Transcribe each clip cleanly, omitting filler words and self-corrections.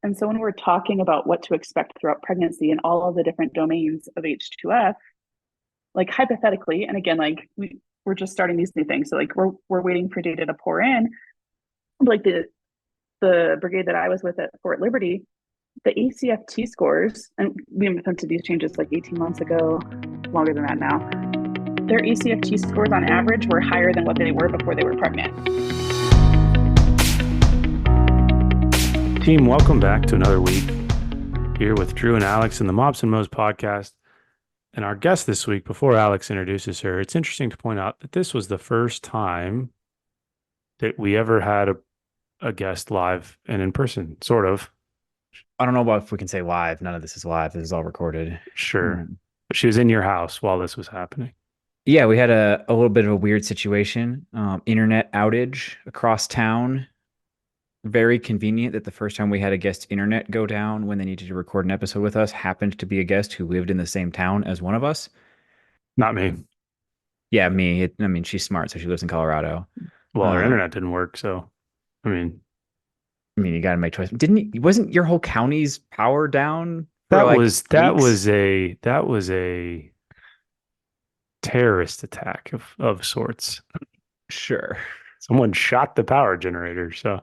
And so when we're talking about what to expect throughout pregnancy and all of the different domains of H2F, like hypothetically, and again, like we're just starting these new things. So like we're waiting for data to pour in. Like the brigade that I was with at Fort Liberty, the ACFT scores, and we implemented these changes like 18 months ago, longer than that now. Their ACFT scores on average were higher than what they were before they were pregnant. Team, welcome back to another week here with Drew and Alex in the Mops and Mo's podcast. And our guest this week, before Alex introduces her, it's interesting to point out that this was the first time that we ever had a guest live and in person, sort of. I don't know about if we can say live. None of this is live. This is all recorded. Sure. But she was in your house while this was happening. Yeah, we had a little bit of a weird situation. Internet outage across town. Very convenient that the first time we had a guest internet go down when they needed to record an episode with us happened to be a guest who lived in the same town as one of us. Not me. Yeah, me. I mean, she's smart, so she lives in Colorado. Well, our internet didn't work, so I mean, you got to make choice. Wasn't your whole county's power down? That was a terrorist attack of sorts. Sure. Someone shot the power generator, so.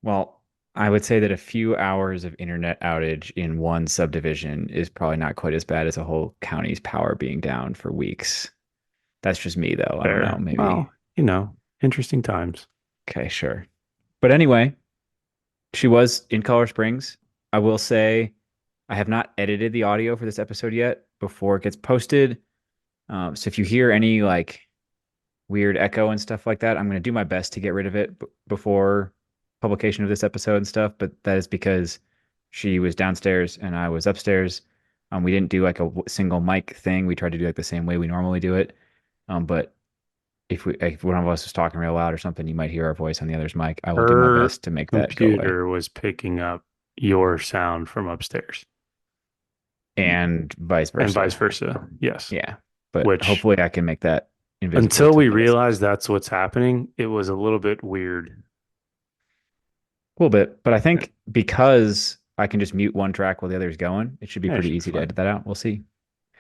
Well, I would say that a few hours of internet outage in one subdivision is probably not quite as bad as a whole county's power being down for weeks. That's just me, though. Fair. I don't know. Maybe. Well, interesting times. Okay, sure. But anyway, she was in Colorado Springs. I will say I have not edited the audio for this episode yet before it gets posted. So if you hear any like weird echo and stuff like that, I'm going to do my best to get rid of it before publication of this episode and stuff, but that is because she was downstairs and I was upstairs. We didn't do like a single mic thing. We tried to do like the same way we normally do it. But if one of us was talking real loud or something, you might hear our voice on the other's mic. I will do my best to make that go away. Computer was picking up your sound from upstairs. And vice versa. Yes. Yeah. But hopefully I can make that invisible. Until we realized that's what's happening, it was a little bit weird. A little bit, but I think because I can just mute one track while the other's going, it should be pretty easy to edit that out. We'll see.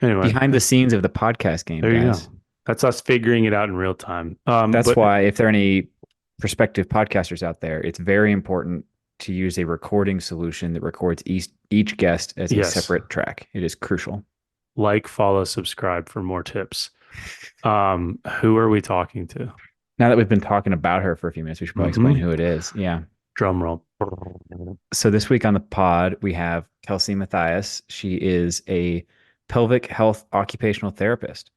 Anyway, behind the scenes of the podcast game, there guys. You go. That's us figuring it out in real time. That's why if there are any prospective podcasters out there, it's very important to use a recording solution that records each guest as a separate track. It is crucial. Like, follow, subscribe for more tips. Who are we talking to? Now that we've been talking about her for a few minutes, we should probably explain who it is. Yeah. Drum roll. So this week on the pod, we have Kelsey Mathias. She is a pelvic health occupational therapist.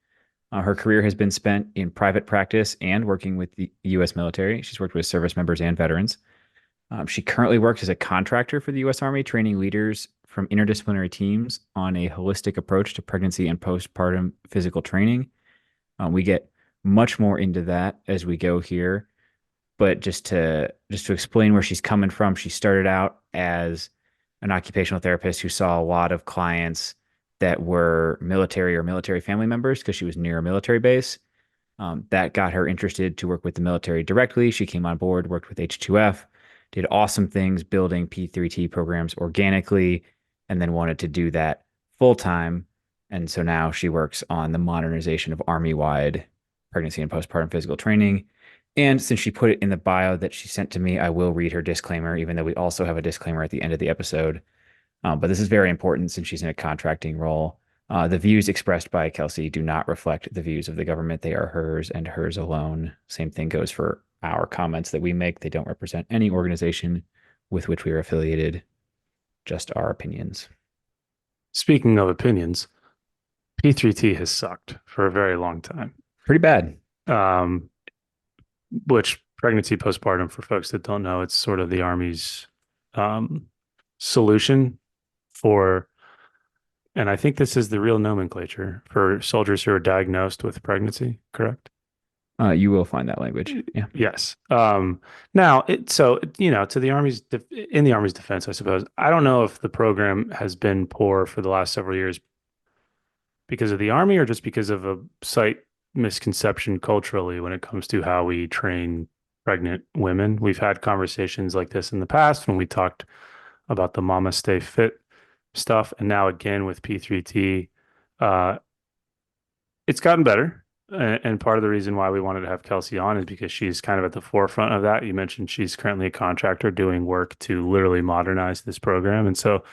Her career has been spent in private practice and working with the U.S. military. She's worked with service members and veterans. She currently works as a contractor for the U.S. Army, training leaders from interdisciplinary teams on a holistic approach to pregnancy and postpartum physical training. We get much more into that as we go here. But just to explain where she's coming from, she started out as an occupational therapist who saw a lot of clients that were military or military family members because she was near a military base. That got her interested to work with the military directly. She came on board, worked with H2F, did awesome things building P3T programs organically, and then wanted to do that full time. And so now she works on the modernization of Army-wide pregnancy and postpartum physical training. And since she put it in the bio that she sent to me, I will read her disclaimer, even though we also have a disclaimer at the end of the episode. But this is very important since she's in a contracting role. The views expressed by Kelsey do not reflect the views of the government. They are hers and hers alone. Same thing goes for our comments that we make. They don't represent any organization with which we are affiliated, just our opinions. Speaking of opinions, P3T has sucked for a very long time. Pretty bad. Which pregnancy postpartum, for folks that don't know, it's sort of the Army's solution for, and I think this is the real nomenclature for soldiers who are diagnosed with pregnancy, correct? You will find that language. Yeah. Yes. Now, to the Army's in the Army's defense, I suppose, I don't know if the program has been poor for the last several years because of the Army or just because of a slight misconception culturally when it comes to how we train pregnant women. We've had conversations like this in the past when we talked about the Mama Stay Fit stuff. And now again with P3T, uh, it's gotten better. And part of the reason why we wanted to have Kelsey on is because she's kind of at the forefront of that. You mentioned she's currently a contractor doing work to literally modernize this program. And so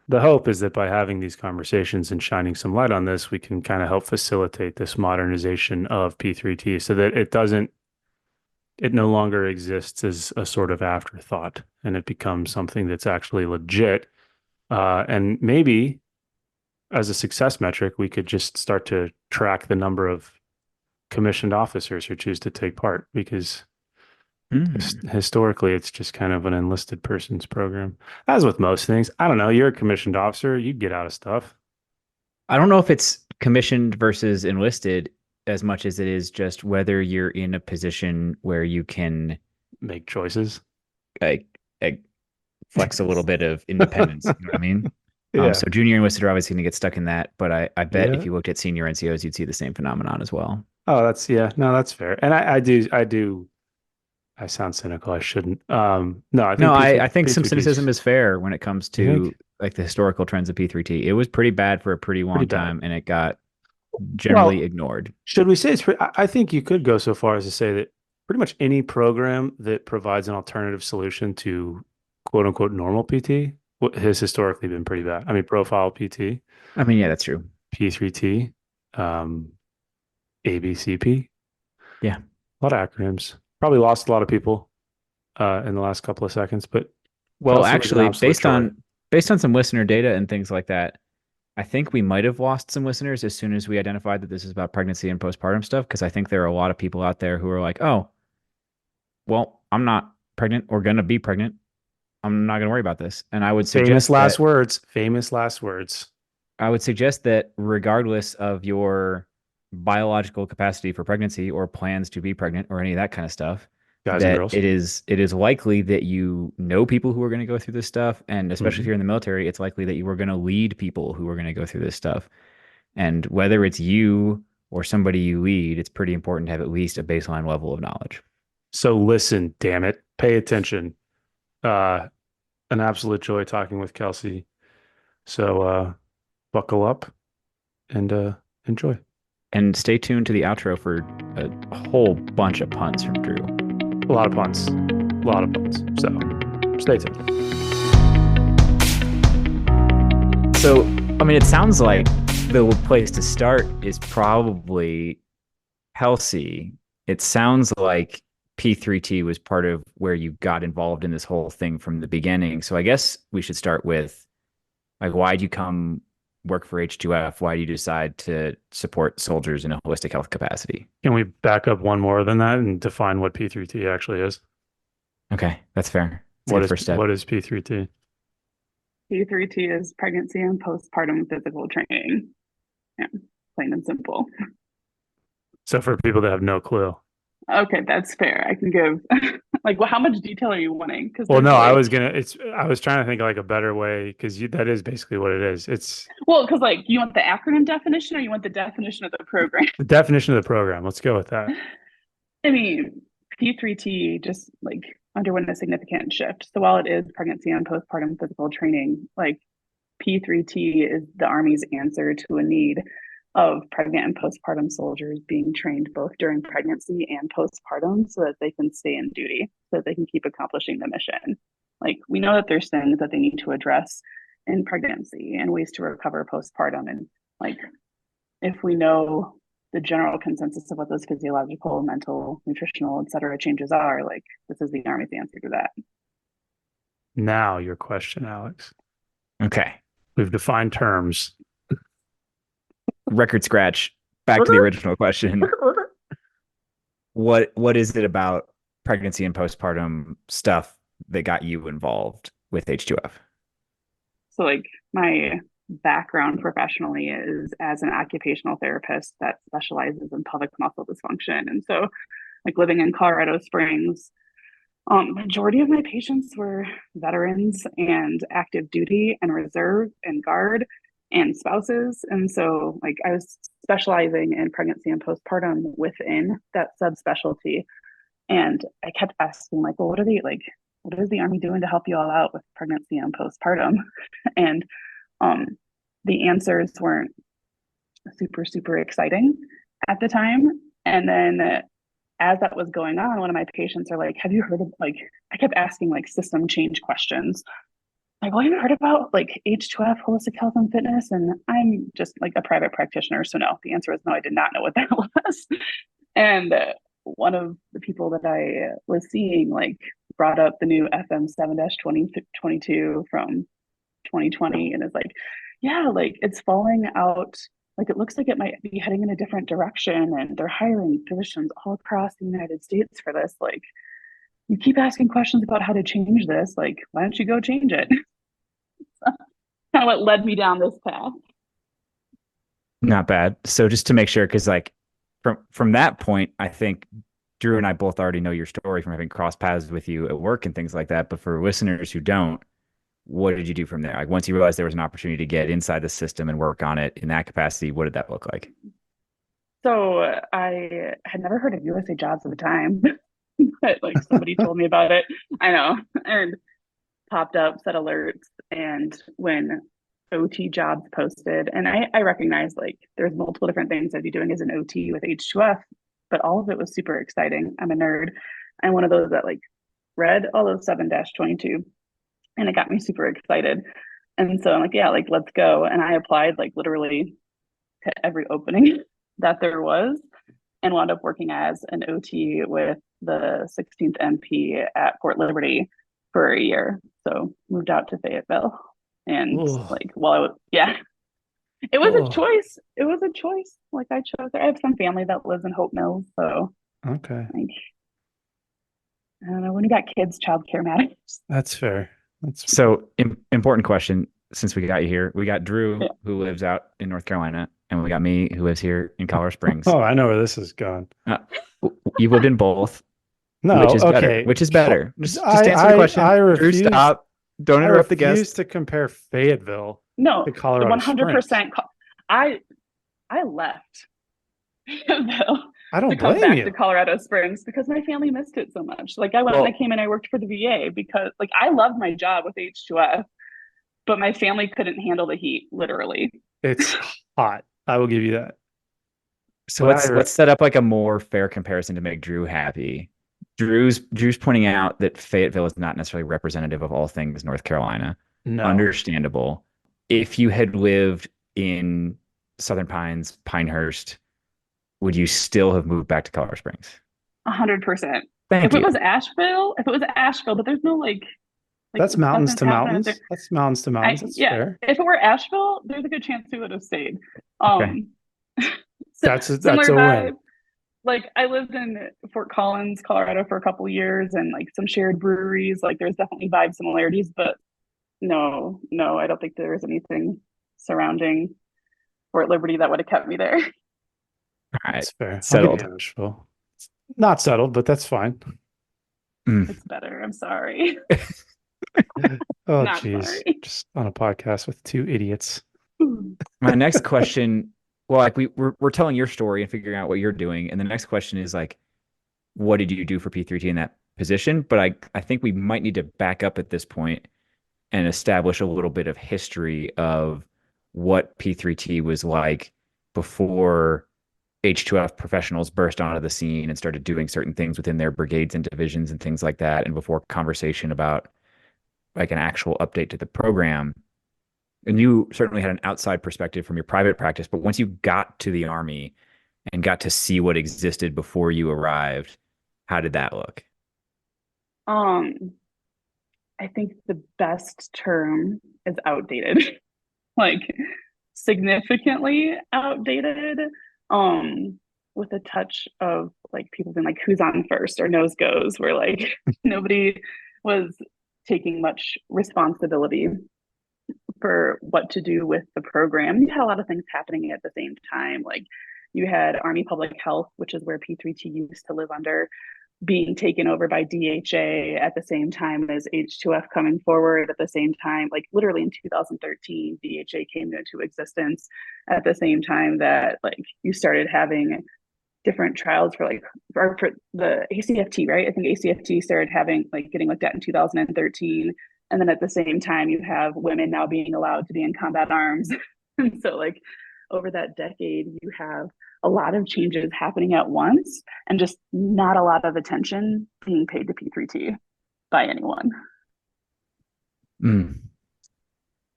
the hope is that by having these conversations and shining some light on this, we can kind of help facilitate this modernization of P3T so that it no longer exists as a sort of afterthought and it becomes something that's actually legit. And maybe as a success metric, we could just start to track the number of commissioned officers who choose to take part because historically it's just kind of an enlisted person's program. As with most things, I don't know, you're a commissioned officer, you'd get out of stuff. I don't know if it's commissioned versus enlisted as much as it is just whether you're in a position where you can make choices, like flex a little bit of independence. You know what I mean? Yeah. So junior enlisted are obviously going to get stuck in that, but I bet Yeah. if you looked at senior NCOs, you'd see the same phenomenon as well. Oh, that's fair. And I sound cynical. I shouldn't. No, I think some P3T cynicism is fair when it comes to like the historical trends of P3T. It was pretty bad for a pretty long time, and it got generally ignored. Should we say I think you could go so far as to say that pretty much any program that provides an alternative solution to quote unquote normal PT has historically been pretty bad. I mean, profile PT. I mean, yeah, that's true. P3T, ABCP. Yeah. A lot of acronyms. Probably lost a lot of people in the last couple of seconds, but well, actually, based on some listener data and things like that, I think we might have lost some listeners as soon as we identified that this is about pregnancy and postpartum stuff, because I think there are a lot of people out there who are like, oh, well, I'm not pregnant or going to be pregnant. I'm not going to worry about this. And I would suggest famous last words. I would suggest that regardless of your biological capacity for pregnancy or plans to be pregnant or any of that kind of stuff, guys and girls, it is likely that you know people who are going to go through this stuff. And especially if you're in the military, it's likely that you are going to lead people who are going to go through this stuff. And whether it's you or somebody you lead, it's pretty important to have at least a baseline level of knowledge. So listen, damn it, pay attention. An absolute joy talking with Kelsey. So buckle up and enjoy. And stay tuned to the outro for a whole bunch of puns from Drew. A lot of puns. So stay tuned. So, I mean, it sounds like the place to start is probably Kelsey. It sounds like P3T was part of where you got involved in this whole thing from the beginning. So I guess we should start with, like, why'd you come work for H2F? Why do you decide to support soldiers in a holistic health capacity? Can we back up one more than that and define what P3T actually is? Okay, that's fair. What is P3T? P3T is pregnancy and postpartum physical training. Yeah, plain and simple. So for people that have no clue. Okay, that's fair. I can give like, well, how much detail are you wanting? Well, no, I was trying to think of like a better way because that is basically what it is. It's because like you want the acronym definition or you want the definition of the program? The definition of the program. Let's go with that. I mean, P3T just like underwent a significant shift. So while it is pregnancy and postpartum physical training, like P3T is the Army's answer to a need of pregnant and postpartum soldiers being trained both during pregnancy and postpartum so that they can stay in duty, so that they can keep accomplishing the mission. Like, we know that there's things that they need to address in pregnancy and ways to recover postpartum. And like, if we know the general consensus of what those physiological, mental, nutritional, et cetera, changes are, like, this is the Army's answer to that. Now your question, Alex. Okay. We've defined terms. Record scratch. Back to the original question. What is it about pregnancy and postpartum stuff that got you involved with H2F? So like my background professionally is as an occupational therapist that specializes in pelvic muscle dysfunction. And so like living in Colorado Springs, majority of my patients were veterans and active duty and reserve and guard and spouses. And so like I was specializing in pregnancy and postpartum within that subspecialty. And I kept asking, like, well, what is the Army doing to help you all out with pregnancy and postpartum? And the answers weren't super, super exciting at the time. And then as that was going on, one of my patients are like, have you heard of, like, I kept asking like system change questions. Like, well, have you heard about like H2F, holistic health and fitness? And I'm just like a private practitioner. So no, the answer is no, I did not know what that was. And one of the people that I was seeing like brought up the new FM 7-2022 from 2020 and is like, yeah, like it's falling out. Like it looks like it might be heading in a different direction, and they're hiring physicians all across the United States for this. Like, you keep asking questions about how to change this. Like, why don't you go change it? Kind of what led me down this path. Not bad. So just to make sure, because like from that point, I think Drew and I both already know your story from having crossed paths with you at work and things like that. But for listeners who don't, what did you do from there? Like once you realized there was an opportunity to get inside the system and work on it in that capacity, what did that look like? So I had never heard of USA Jobs at the time, but like somebody told me about it. I know, and popped up, set alerts, and when OT jobs posted, and I recognized like there's multiple different things I'd be doing as an OT with H2F, but all of it was super exciting. I'm a nerd. I'm one of those that like read all those 7-22, and it got me super excited. And so I'm like, yeah, like let's go. And I applied like literally to every opening that there was, and wound up working as an OT with the 16th MP at Fort Liberty for a year. So moved out to Fayetteville. And like, well, yeah, it was a choice. It was a choice. Like I chose. I have some family that lives in Hope Mills. So okay. Like, I don't know, when you got kids, childcare matters. That's fair. So important question. Since we got you here, we got Drew who lives out in North Carolina, and we got me who lives here in Colorado Springs. Oh, I know where this is going. You've lived in both. No, which is okay. better? Which is better? Just answer the question. I refuse. Drew, stop. Don't interrupt the guest. I refuse to compare Fayetteville to Colorado 100%. Springs. I left Fayetteville I don't to come blame back you. to Colorado Springs because my family missed it so much. Like I went and I came and I worked for the VA because like I loved my job with H2F, but my family couldn't handle the heat, literally. It's hot. I will give you that. So let's set up like a more fair comparison to make Drew happy. Drew's pointing out that Fayetteville is not necessarily representative of all things North Carolina. No. Understandable. If you had lived in Southern Pines, Pinehurst, would you still have moved back to Colorado Springs? 100%. Thank you. If it was Asheville, but there's no like that's mountains to mountains. That's mountains to mountains. That's fair. If it were Asheville, there's a good chance we would have stayed. Okay. That's a win. Like I lived in Fort Collins, Colorado for a couple of years, and like some shared breweries. Like there's definitely vibe similarities, but no, I don't think there was anything surrounding Fort Liberty that would have kept me there. All right, that's fair. Settled. Not settled, but that's fine. It's better. I'm sorry. Oh, jeez. Just on a podcast with two idiots. My next question, well, like we're telling your story and figuring out what you're doing. And the next question is like, what did you do for P3T in that position? But I think we might need to back up at this point and establish a little bit of history of what P3T was like before H2F professionals burst onto the scene and started doing certain things within their brigades and divisions and things like that. And before conversation about like an actual update to the program. And you certainly had an outside perspective from your private practice, but once you got to the Army and got to see what existed before you arrived, how did that look? I think the best term is outdated, like significantly outdated, with a touch of like people being like, who's on first or nose goes, where like nobody was taking much responsibility for what to do with the program. You had a lot of things happening at the same time. Like you had Army Public Health, which is where P3T used to live under, being taken over by DHA at the same time as H2F coming forward at the same time. Like literally in 2013, DHA came into existence at the same time that like you started having different trials for like for the ACFT, right? I think ACFT started having like getting looked at in 2013. And then at the same time, you have women now being allowed to be in combat arms. And so like over that decade, you have a lot of changes happening at once and just not a lot of attention being paid to P3T by anyone.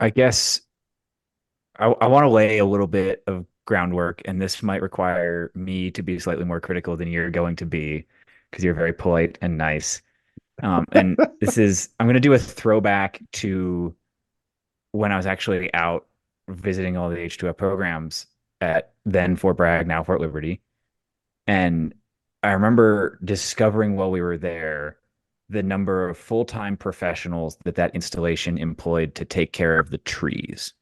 I guess I want to lay a little bit of groundwork, and this might require me to be slightly more critical than you're going to be because you're very polite and nice. And I'm going to do a throwback to when I was actually out visiting all the H2F programs at then Fort Bragg, now Fort Liberty. And I remember discovering while we were there the number of full-time professionals that installation employed to take care of the trees.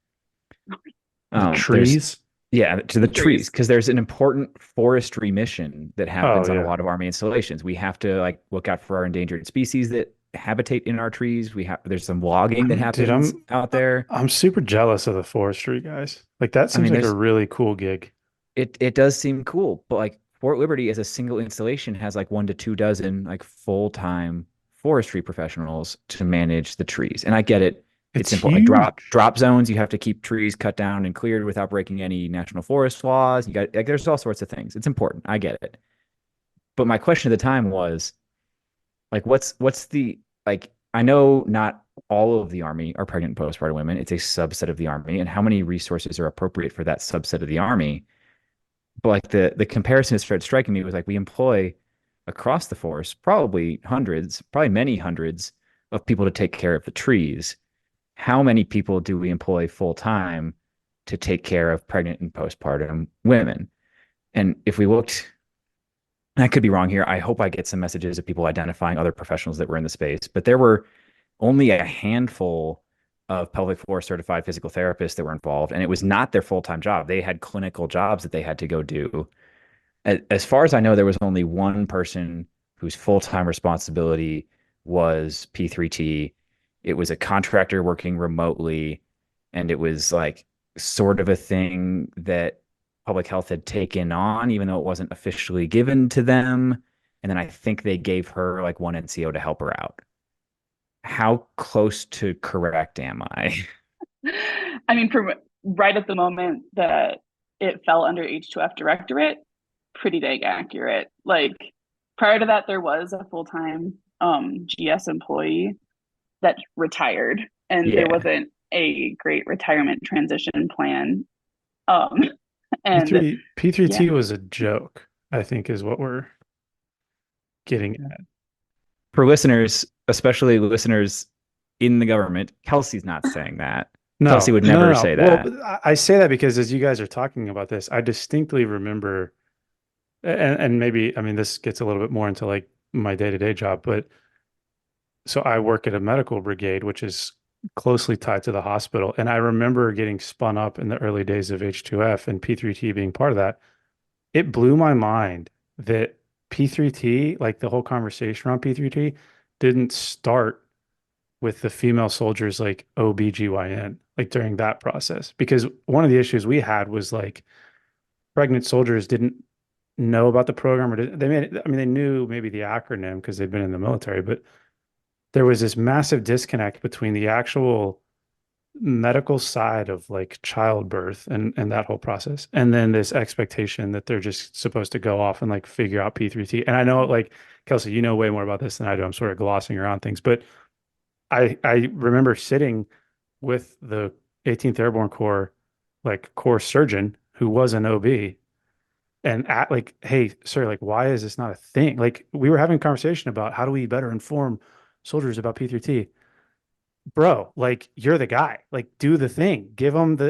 The trees? Yeah, to the trees, because there's an important forestry mission that happens on a lot of Army installations. We have to like look out for our endangered species that habitate in our trees. There's some logging that happens out there. I'm super jealous of the forestry guys. Like that seems like a really cool gig. It does seem cool, but like Fort Liberty as a single installation has like 1 to 2 dozen like full-time forestry professionals to manage the trees. And I get it. It's simple. Like drop zones, you have to keep trees cut down and cleared without breaking any national forest laws. You got like there's all sorts of things. It's important. I get it. But my question at the time was like what's the like I know not all of the Army are pregnant and postpartum women. It's a subset of the Army, and how many resources are appropriate for that subset of the Army? But like the comparison that started striking me was like we employ across the force probably many hundreds of people to take care of the trees. How many people do we employ full time to take care of pregnant and postpartum women? And if we looked, I could be wrong here. I hope I get some messages of people identifying other professionals that were in the space, but there were only a handful of pelvic floor certified physical therapists that were involved, and it was not their full-time job. They had clinical jobs that they had to go do. As far as I know, there was only one person whose full-time responsibility was P3T. It was a contractor working remotely, and it was like sort of a thing that public health had taken on, even though it wasn't officially given to them. And then I think they gave her like one NCO to help her out. How close to correct am I? I mean, from right at the moment that it fell under H2F directorate, pretty dang accurate. Like prior to that, there was a full-time GS employee that retired, and there wasn't a great retirement transition plan. And P3T was a joke, I think, is what we're getting at. For listeners, especially listeners in the government, Kelsey's not saying that. No, Kelsey would never say that. Well, I say that because as you guys are talking about this, I distinctly remember, and maybe, I mean, this gets a little bit more into like my day-to-day job, but so I work at a medical brigade, which is closely tied to the hospital. And I remember getting spun up in the early days of H2F and P3T being part of that. It blew my mind that P3T, like the whole conversation around P3T, didn't start with the female soldiers like OBGYN, like during that process. Because one of the issues we had was like pregnant soldiers didn't know about the program, or they knew maybe the acronym because they'd been in the military, but there was this massive disconnect between the actual medical side of like childbirth and that whole process, and then this expectation that they're just supposed to go off and like figure out P3T. And I know, like, Kelsey, you know way more about this than I do. I'm sort of glossing around things, but I remember sitting with the 18th Airborne Corps, like Corps surgeon who was an OB, and at like, hey, sir, like, why is this not a thing? Like, we were having a conversation about how do we better inform soldiers about P3T. Bro, like, you're the guy. Like, do the thing.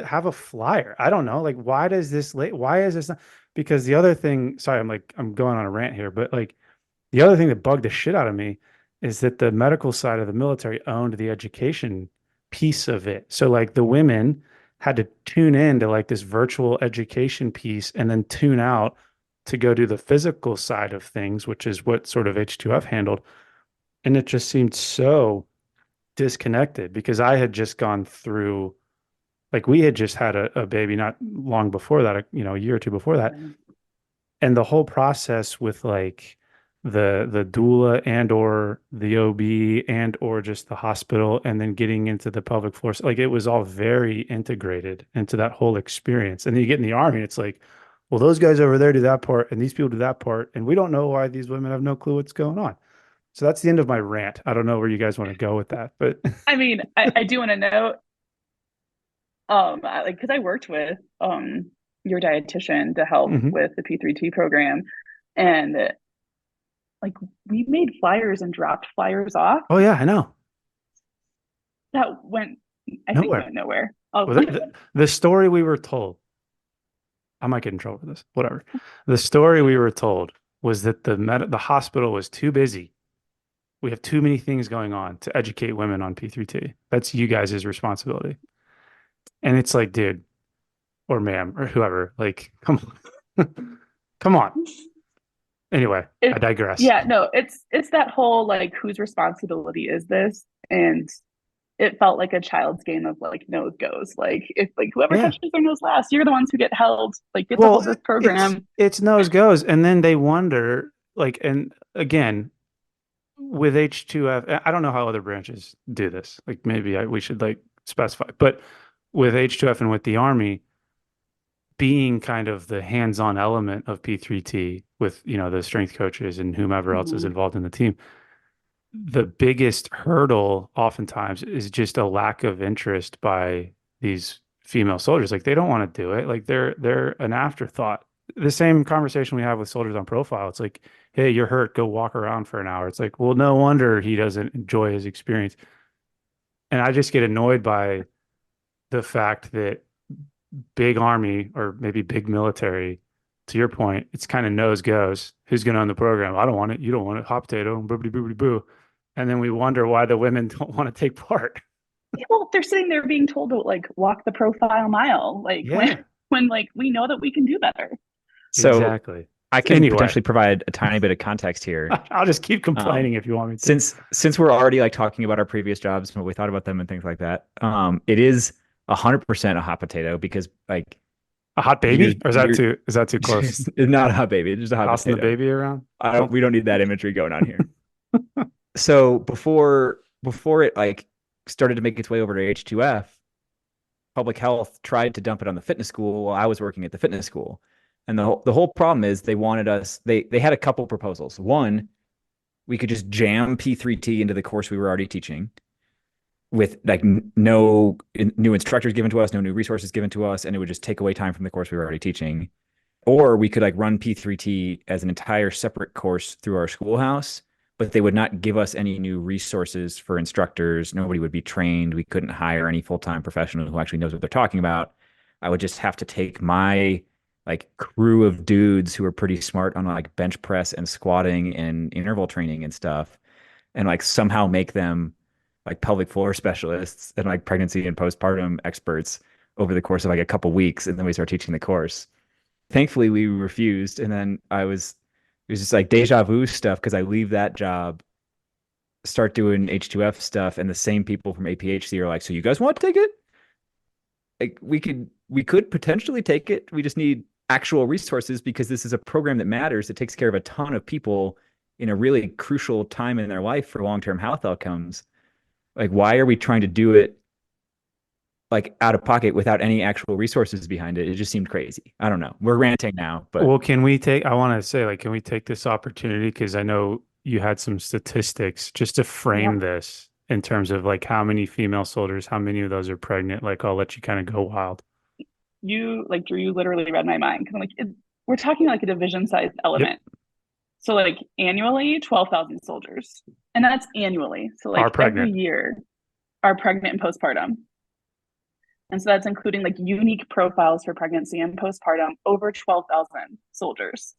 Have a flyer. I don't know. Like, why is this not? Because the other thing, sorry, I'm going on a rant here, but like the other thing that bugged the shit out of me is that the medical side of the military owned the education piece of it. So like the women had to tune in to like this virtual education piece and then tune out to go do the physical side of things, which is what sort of H2F handled. And it just seemed so disconnected because I had just gone through, like, we had just had a baby not long before that, a year or two before that. And the whole process with like the doula and or the OB and or just the hospital and then getting into the pelvic floor, like it was all very integrated into that whole experience. And then you get in the Army and it's like, well, those guys over there do that part and these people do that part, and we don't know why these women have no clue what's going on. So that's the end of my rant. I don't know where you guys want to go with that, but I mean, I do want to note, like, because I worked with your dietitian to help Mhm. with the P3T program, and like we made flyers and dropped flyers off Oh yeah, I know. that went, I think Nowhere. went nowhere. Oh, Well, the story we were told, I might get in trouble for this, whatever. The story we were told was that the hospital was too busy. We have too many things going on to educate women on P3T. That's you guys' responsibility. And it's like, dude, or ma'am, or whoever, like, come on. Come on. Anyway, I digress. Yeah, no, it's that whole like whose responsibility is this? And it felt like a child's game of like nose goes. Like if like whoever Yeah. touches their nose last, you're the ones who get held. Like get the Well, hold this program. it's nose goes. And then they wonder, like, and again, with H2F, I don't know how other branches do this. Like maybe we should like specify, but with H2F and with the Army being kind of the hands-on element of P3T with, the strength coaches and whomever else is Mhm. involved in the team, the biggest hurdle oftentimes is just a lack of interest by these female soldiers. Like they don't want to do it. Like they're an afterthought. The same conversation we have with soldiers on profile. It's like, hey, you're hurt, go walk around for an hour. It's like, well, no wonder he doesn't enjoy his experience. And I just get annoyed by the fact that big Army or maybe big military, to your point, it's kind of nose goes. Who's going to own the program? I don't want it. You don't want it. Hot potato, boobity boobity boo. And then we wonder why the women don't want to take part. Well, they're sitting there being told to like walk the profile mile, like Yeah, when like we know that we can do better. So exactly. I can Anyway, potentially provide a tiny bit of context here. I'll just keep complaining if you want me to. Since we're already like talking about our previous jobs and what we thought about them and things like that, it is 100% a hot potato because like A hot baby? Or is that too close? It's not a hot baby. It's just a hot Tossing the potato. baby around? We don't need that imagery going on here. So before it like started to make its way over to H2F, public health tried to dump it on the fitness school while I was working at the fitness school. And the whole problem is they wanted us, they had a couple proposals. One, we could just jam P3T into the course we were already teaching with like no new instructors given to us, no new resources given to us, and it would just take away time from the course we were already teaching. Or we could like run P3T as an entire separate course through our schoolhouse, but they would not give us any new resources for instructors. Nobody would be trained. We couldn't hire any full-time professional who actually knows what they're talking about. I would just have to take my like crew of dudes who are pretty smart on like bench press and squatting and interval training and stuff, and like somehow make them like pelvic floor specialists and like pregnancy and postpartum experts over the course of like a couple weeks, and then we start teaching the course. Thankfully, we refused, and then it was just like deja vu stuff because I leave that job, start doing H2F stuff, and the same people from APHC are like, "So you guys want to take it? Like we could potentially take it. We just need actual resources because this is a program that matters. It takes care of a ton of people in a really crucial time in their life for long-term health outcomes. Like, why are we trying to do it like out of pocket without any actual resources behind it? It just seemed crazy. I don't know. We're ranting now, but Well, I want to say, like, can we take this opportunity? Because I know you had some statistics just to frame this in terms of like how many female soldiers, how many of those are pregnant. Like, I'll let you kind of go wild. You like Drew, you literally read my mind because I'm like, we're talking like a division sized element. Yep. So like annually, 12,000 soldiers, and that's annually. So like Are pregnant. every year are pregnant and postpartum. And so that's including like unique profiles for pregnancy and postpartum, over 12,000 soldiers.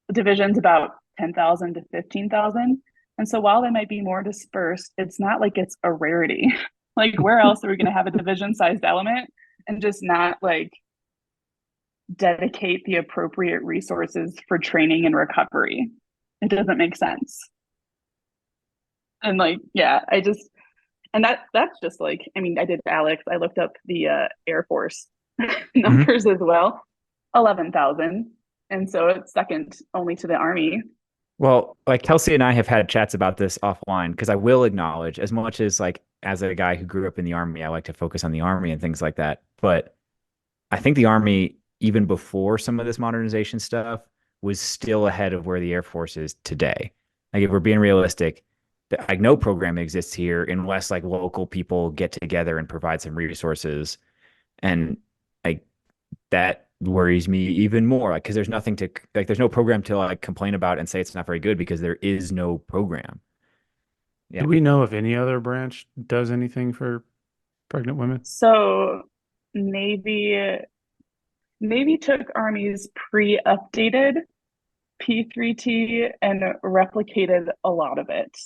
The division's about 10,000 to 15,000. And so while they might be more dispersed, it's not like it's a rarity. Like where else are we going to have a division sized element and just not like dedicate the appropriate resources for training and recovery? It doesn't make sense. And like, yeah, and that's just like, I mean, I did Alex, I looked up the Air Force numbers as well. 11,000 And so it's second only to the Army. Well, like Kelsey and I have had chats about this offline because I will acknowledge, as much as like as a guy who grew up in the Army, I like to focus on the Army and things like that. But I think the Army, even before some of this modernization stuff, was still ahead of where the Air Force is today. Like if we're being realistic, like no program exists here unless like local people get together and provide some resources. And like that worries me even more. Like, because there's nothing to like, there's no program to like complain about and say it's not very good because there is no program. Do Yeah. we know if any other branch does anything for pregnant women? So Navy took Army's pre-updated P3T and replicated a lot of it.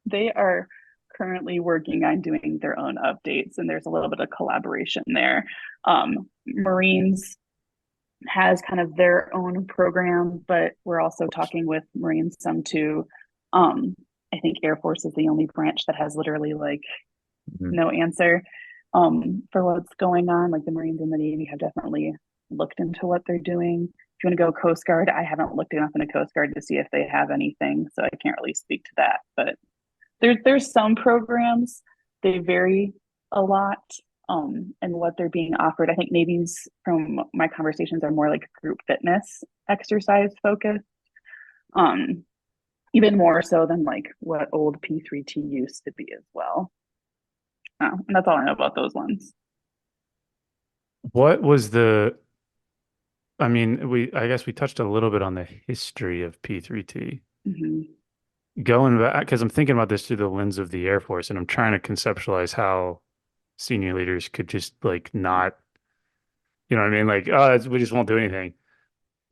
They are currently working on doing their own updates, and there's a little bit of collaboration there. Marines has kind of their own program, but we're also talking with Marines some too. I think Air Force is the only branch that has literally like no answer for what's going on. Like the Marines and the Navy have definitely looked into what they're doing. If you want to go Coast Guard, I haven't looked enough into Coast Guard to see if they have anything, so I can't really speak to that. But there's some programs, they vary a lot and what they're being offered. I think Navy's, from my conversations, are more like group fitness exercise focused. Even more so than like what old P3T used to be as well. And that's all I know about those ones. What was the, I mean, I guess we touched a little bit on the history of P3T. Going back, because I'm thinking about this through the lens of the Air Force, and I'm trying to conceptualize how senior leaders could just like not, you know what I mean? Like, oh, we just won't do anything.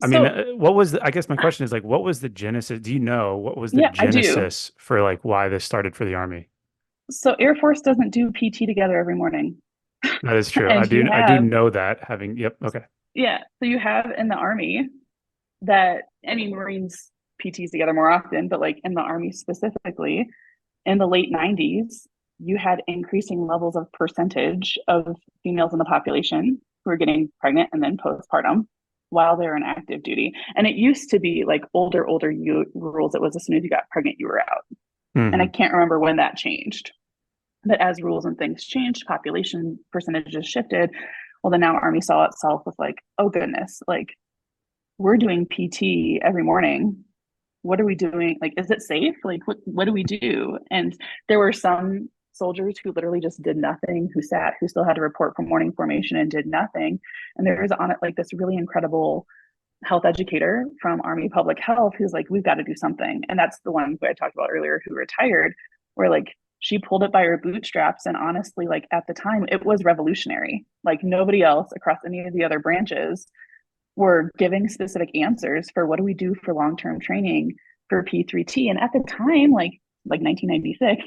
I mean, what was I guess my question is like, what was the genesis? Do you know what was the Yeah, I do. genesis for like why this started for the Army? So Air Force doesn't do PT together every morning. That is true. And I do know that having, yep. Okay. Yeah. So you have in the Army that, I mean, Marines PTs together more often, but like in the Army specifically, in the late 90s, you had increasing levels of percentage of females in the population who were getting pregnant and then postpartum while they were in active duty. And it used to be like older rules. It was as soon as you got pregnant, you were out. And I can't remember when that changed. But as rules and things changed, population percentages shifted. Well, then now Army saw itself with like, oh goodness, like we're doing PT every morning. What are we doing? Like, is it safe? Like, what do we do? And there were some soldiers who literally just did nothing, who still had to report from morning formation and did nothing. And there was on it like this really incredible health educator from Army Public Health who's like, we've got to do something. And that's the one who I talked about earlier who retired, where like she pulled it by her bootstraps. And honestly, like at the time, it was revolutionary. Like nobody else across any of the other branches were giving specific answers for what do we do for long-term training for P3T. And at the time, like 1996,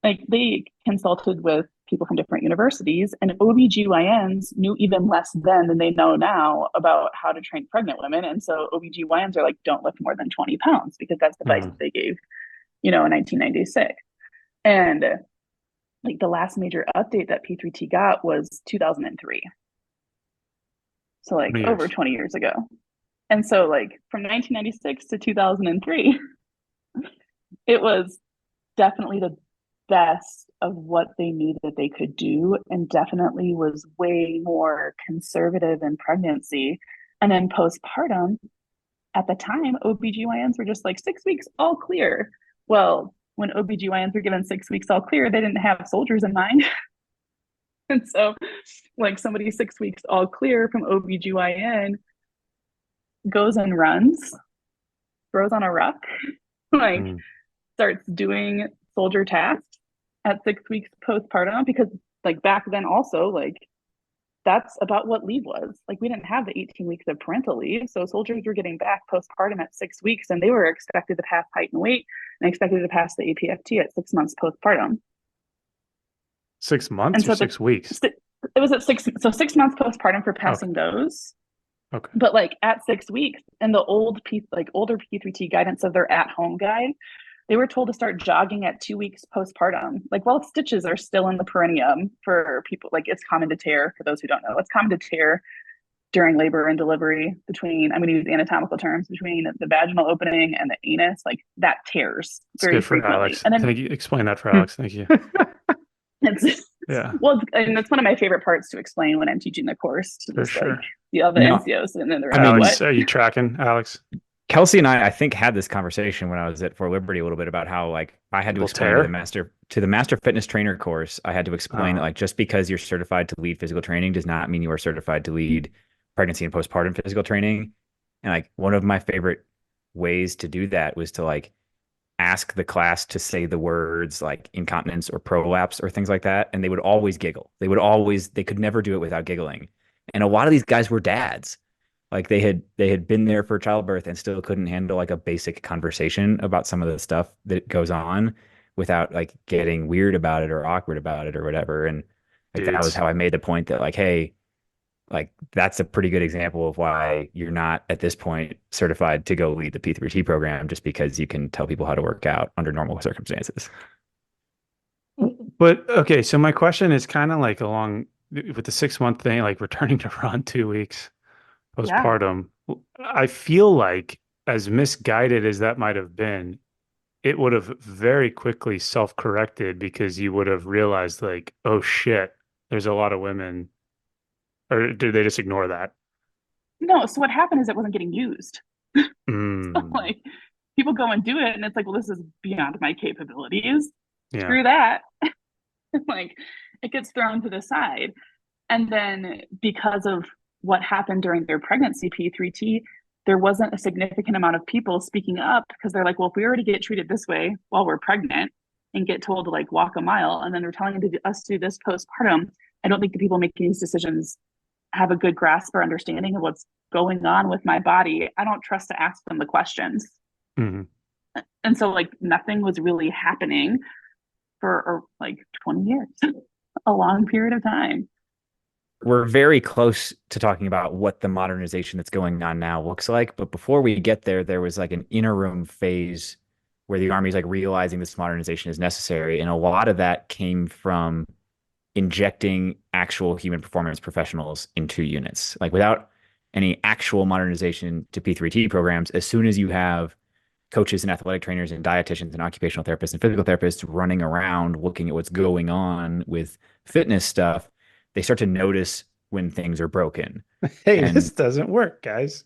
like they consulted with people from different universities, and OBGYNs knew even less then than they know now about how to train pregnant women. And so OBGYNs are like, don't lift more than 20 pounds because that's the advice that they gave, in 1996. And like the last major update that P3T got was 2003. So like over 20 years ago. And so like from 1996 to 2003, it was definitely the best of what they knew that they could do, and definitely was way more conservative in pregnancy. And then postpartum, at the time, OBGYNs were just like 6 weeks, all clear. Well, when OBGYNs were given 6 weeks all clear, they didn't have soldiers in mind. And so like somebody 6 weeks all clear from OBGYN goes and runs, throws on a ruck, like starts doing soldier tasks at 6 weeks postpartum, because like back then also like that's about what leave was. Like we didn't have the 18 weeks of parental leave. So soldiers were getting back postpartum at 6 weeks, and they were expected to pass height and weight and expected to pass the APFT at 6 months postpartum. 6 months or 6 weeks? It was at 6 months postpartum for passing those. Okay. But like at 6 weeks, in the older P3T guidance of their at-home guide, they were told to start jogging at 2 weeks postpartum. Like while stitches are still in the perineum for people, like it's common to tear, for those who don't know, it's common to tear during labor and delivery between, I'm going to use anatomical terms, between the vaginal opening and the anus, like that tears It's very good for frequently. Alex. And then Thank you. Explain that for Alex. Thank you. it's, Yeah, well, and that's one of my favorite parts to explain when I'm teaching the course, to for just like sure. the other No, NCOs and then they're I like, mean, Alex, what? are you tracking, Alex? Kelsey and I think, had this conversation when I was at Fort Liberty a little bit about how like I had to Little explain to tear? the master fitness trainer course, I had to explain that Oh, like just because you're certified to lead physical training does not mean you are certified to lead pregnancy and postpartum physical training. And like one of my favorite ways to do that was to like ask the class to say the words like incontinence or prolapse or things like that, and they would always giggle. They could never do it without giggling. And a lot of these guys were dads. Like they had been there for childbirth and still couldn't handle like a basic conversation about some of the stuff that goes on without like getting weird about it or awkward about it or whatever. And like that was dudes. how I made the point that like, hey, like that's a pretty good example of why you're not at this point certified to go lead the P3T program just because you can tell people how to work out under normal circumstances. But okay, so my question is kind of like along with the 6 month thing, like returning to run 2 weeks Yeah. postpartum. I feel like as misguided as that might have been, it would have very quickly self-corrected because you would have realized like, oh shit, there's a lot of women, or did they just ignore that? No, so what happened is it wasn't getting used. Mm, Like people go and do it and it's like, well, this is beyond my capabilities. yeah. Screw that. Like it gets thrown to the side. And then because of what happened during their pregnancy P3T, there wasn't a significant amount of people speaking up because they're like, well, if we already get treated this way while we're pregnant and get told to like walk a mile, and then they're telling us to do this postpartum, I don't think the people making these decisions have a good grasp or understanding of what's going on with my body. I don't trust to ask them the questions. Mhm. And so like nothing was really happening for like 20 years, a long period of time. We're very close to talking about what the modernization that's going on now looks like. But before we get there, there was like an interim phase where the Army's like realizing this modernization is necessary. And a lot of that came from injecting actual human performance professionals into units. Like without any actual modernization to P3T programs, as soon as you have coaches and athletic trainers and dietitians and occupational therapists and physical therapists running around looking at what's going on with fitness stuff, they start to notice when things are broken. Hey, this And doesn't work, guys.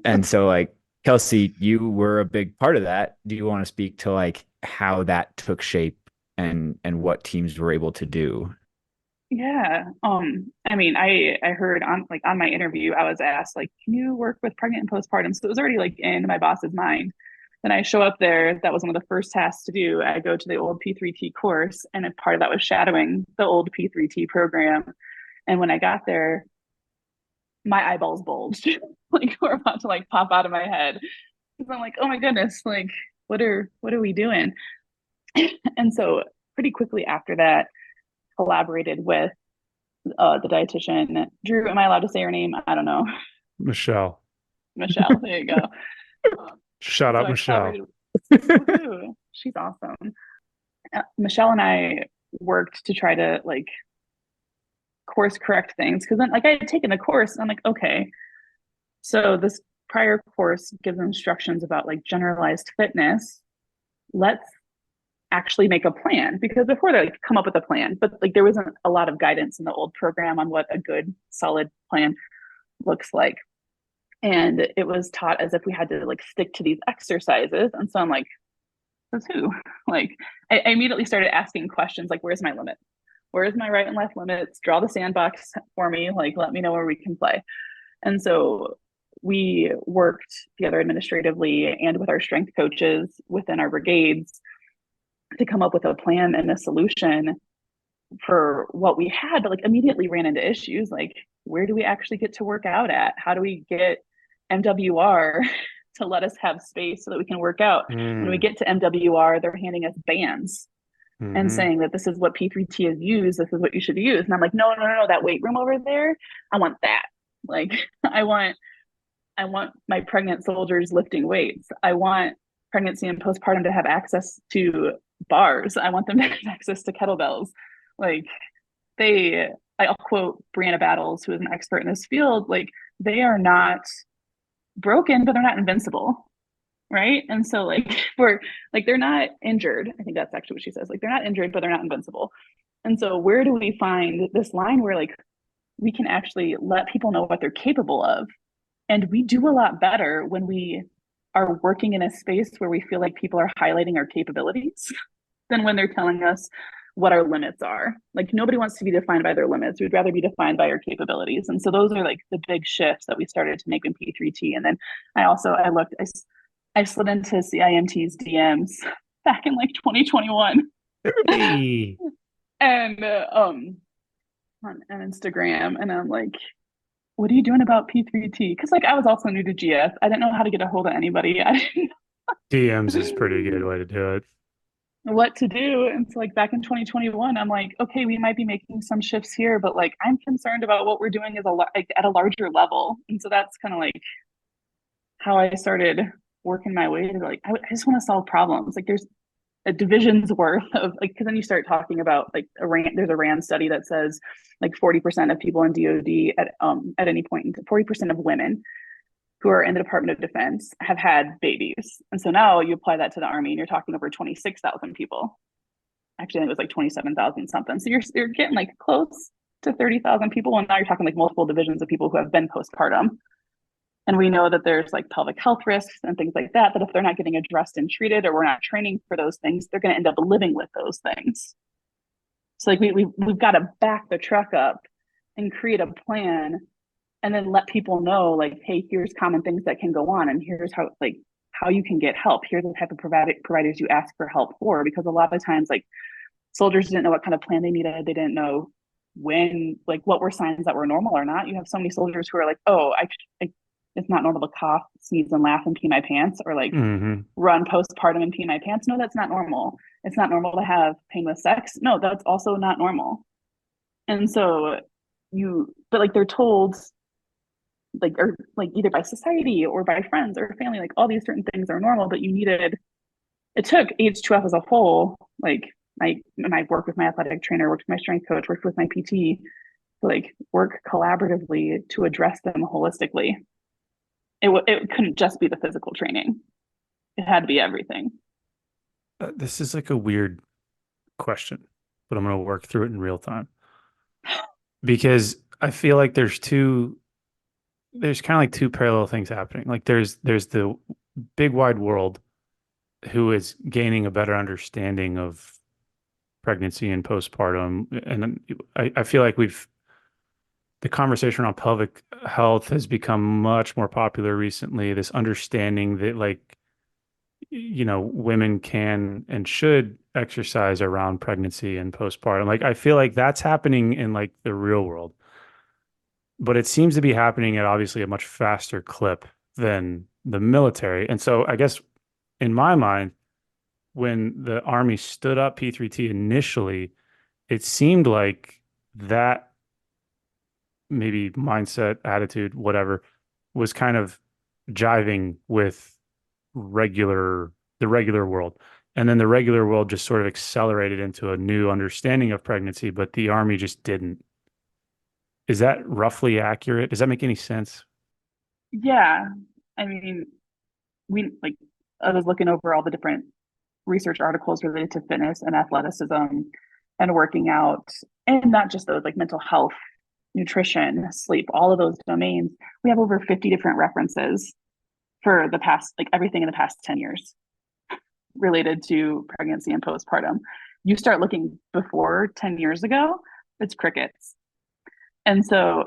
and so like Kelsey, you were a big part of that. Do you want to speak to like how that took shape and what teams were able to do? Yeah. I mean, I heard on my interview, I was asked like, can you work with pregnant and postpartum? So it was already like in my boss's mind. Then I show up there. That was one of the first tasks to do. I go to the old P3T course, and a part of that was shadowing the old P3T program. And when I got there, my eyeballs bulged, like we're about to like pop out of my head. Because I'm like, oh my goodness, like what are we doing? And so pretty quickly after that, collaborated with the dietitian. Drew, am I allowed to say her name? I don't know. Michelle. Michelle, there you go. Shut So up, I Michelle. collaborated. Woohoo, she's awesome. Michelle and I worked to try to like course correct things because then like I had taken the course and I'm like, okay, so this prior course gives instructions about like generalized fitness. Let's actually make a plan because before they like come up with a plan, but like there wasn't a lot of guidance in the old program on what a good solid plan looks like. And it was taught as if we had to like stick to these exercises. And so I'm like, says who? Like I immediately started asking questions like, where's my limit? Where's my right and left limits? Draw the sandbox for me. Like, let me know where we can play. And so we worked together administratively and with our strength coaches within our brigades to come up with a plan and a solution for what we had, but like immediately ran into issues like where do we actually get to work out at? How do we get MWR to let us have space so that we can work out? When we Mm, get to MWR, they're handing us bands and hmm. saying that this is what P3T is used, this is what you should use. And I'm like, no, no, no, no, that weight room over there, I want that. Like I want my pregnant soldiers lifting weights. I want pregnancy and postpartum to have access to bars. I want them to have access to kettlebells. Like I'll quote Brianna Battles, who is an expert in this field, like they are not broken, but they're not invincible. Right. And so like we're like, they're not injured. I think that's actually what she says. Like they're not injured, but they're not invincible. And so where do we find this line where like we can actually let people know what they're capable of? And we do a lot better when we are working in a space where we feel like people are highlighting our capabilities than when they're telling us what our limits are. Like nobody wants to be defined by their limits. We'd rather be defined by our capabilities. And so those are like the big shifts that we started to make in P3T. And then I slid into CIMT's DMs back in like 2021. Hey. And on Instagram, and I'm like, what are you doing about P3T? Because like I was also new to GF. I didn't know how to get a hold of anybody. I didn't DMs is pretty good way to do it. know what to do. And so like back in 2021, I'm like, okay, we might be making some shifts here, but like I'm concerned about what we're doing like at a larger level. And so that's kind of like how I started working my way to like, I just want to solve problems. Like there's a division's worth of like, because then you start talking about like there's a RAND study that says like 40% of people in DoD at any point, 40% of women who are in the Department of Defense have had babies. And so now you apply that to the Army and you're talking over 26,000 people. Actually, I think it was like 27,000 something. So you're getting like close to 30,000 people. And now you're talking like multiple divisions of people who have been postpartum. And we know that there's like pelvic health risks and things like that, that if they're not getting addressed and treated, or we're not training for those things, they're going to end up living with those things. So like we've got to back the truck up and create a plan and then let people know like, hey, here's common things that can go on. And here's how you can get help. Here's the type of providers you ask for help for, because a lot of times like soldiers didn't know what kind of plan they needed. They didn't know like what were signs that were normal or not. You have so many soldiers who are like, oh, it's not normal to cough, sneeze, and laugh and pee my pants, or like run postpartum and pee my pants. No, that's not normal. It's not normal to have pain with sex. No, that's also not normal. And so but like they're told, like, or like either by society or by friends or family, like all these certain things are normal, but it took H2F as a whole. Like I worked with my athletic trainer, worked with my strength coach, worked with my PT, to like work collaboratively to address them holistically. It couldn't just be the physical training. It had to be everything. This is like a weird question, but I'm going to work through it in real time, because I feel like there's kind of like two parallel things happening. Like there's the big wide world who is gaining a better understanding of pregnancy and postpartum. And I feel like the conversation around pelvic health has become much more popular recently. This understanding that like, women can and should exercise around pregnancy and postpartum. Like, I feel like that's happening in like the real world, but it seems to be happening at obviously a much faster clip than the military. And so I guess in my mind, when the Army stood up P3T initially, it seemed like that maybe mindset, attitude, whatever, was kind of jiving with the regular world. And then the regular world just sort of accelerated into a new understanding of pregnancy, but the Army just didn't. Is that roughly accurate? Does that make any sense? Yeah. I mean, I was looking over all the different research articles related to fitness and athleticism and working out, and not just those, like mental health, nutrition, sleep, all of those domains. We have over 50 different references for the past, like everything in the past 10 years related to pregnancy and postpartum. You start looking before 10 years ago, it's crickets. And so,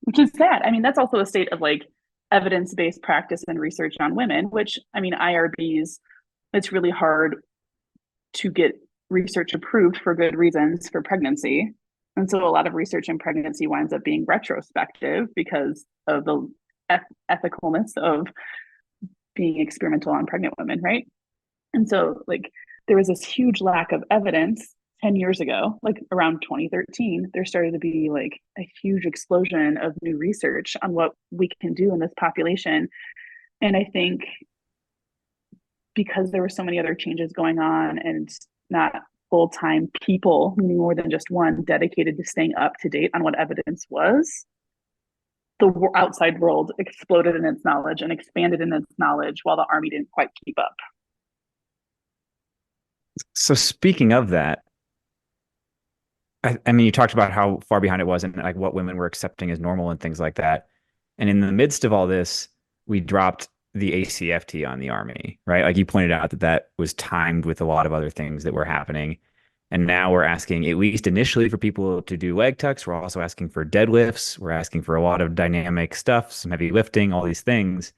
which is sad. I mean, that's also a state of like evidence-based practice and research on women, which, I mean, IRBs, it's really hard to get research approved for good reasons for pregnancy. And so a lot of research in pregnancy winds up being retrospective because of the ethicalness of being experimental on pregnant women, right? And so like there was this huge lack of evidence 10 years ago, like around 2013, there started to be like a huge explosion of new research on what we can do in this population. And I think because there were so many other changes going on and not full-time people, meaning more than just one, dedicated to staying up to date on what evidence was, the outside world exploded in its knowledge and expanded in its knowledge while the Army didn't quite keep up. So speaking of that, I mean, you talked about how far behind it was and like what women were accepting as normal and things like that. And in the midst of all this, we dropped the ACFT on the Army, right? Like you pointed out that that was timed with a lot of other things that were happening. And now we're asking, at least initially, for people to do leg tucks. We're also asking for deadlifts. We're asking for a lot of dynamic stuff, some heavy lifting, all these things.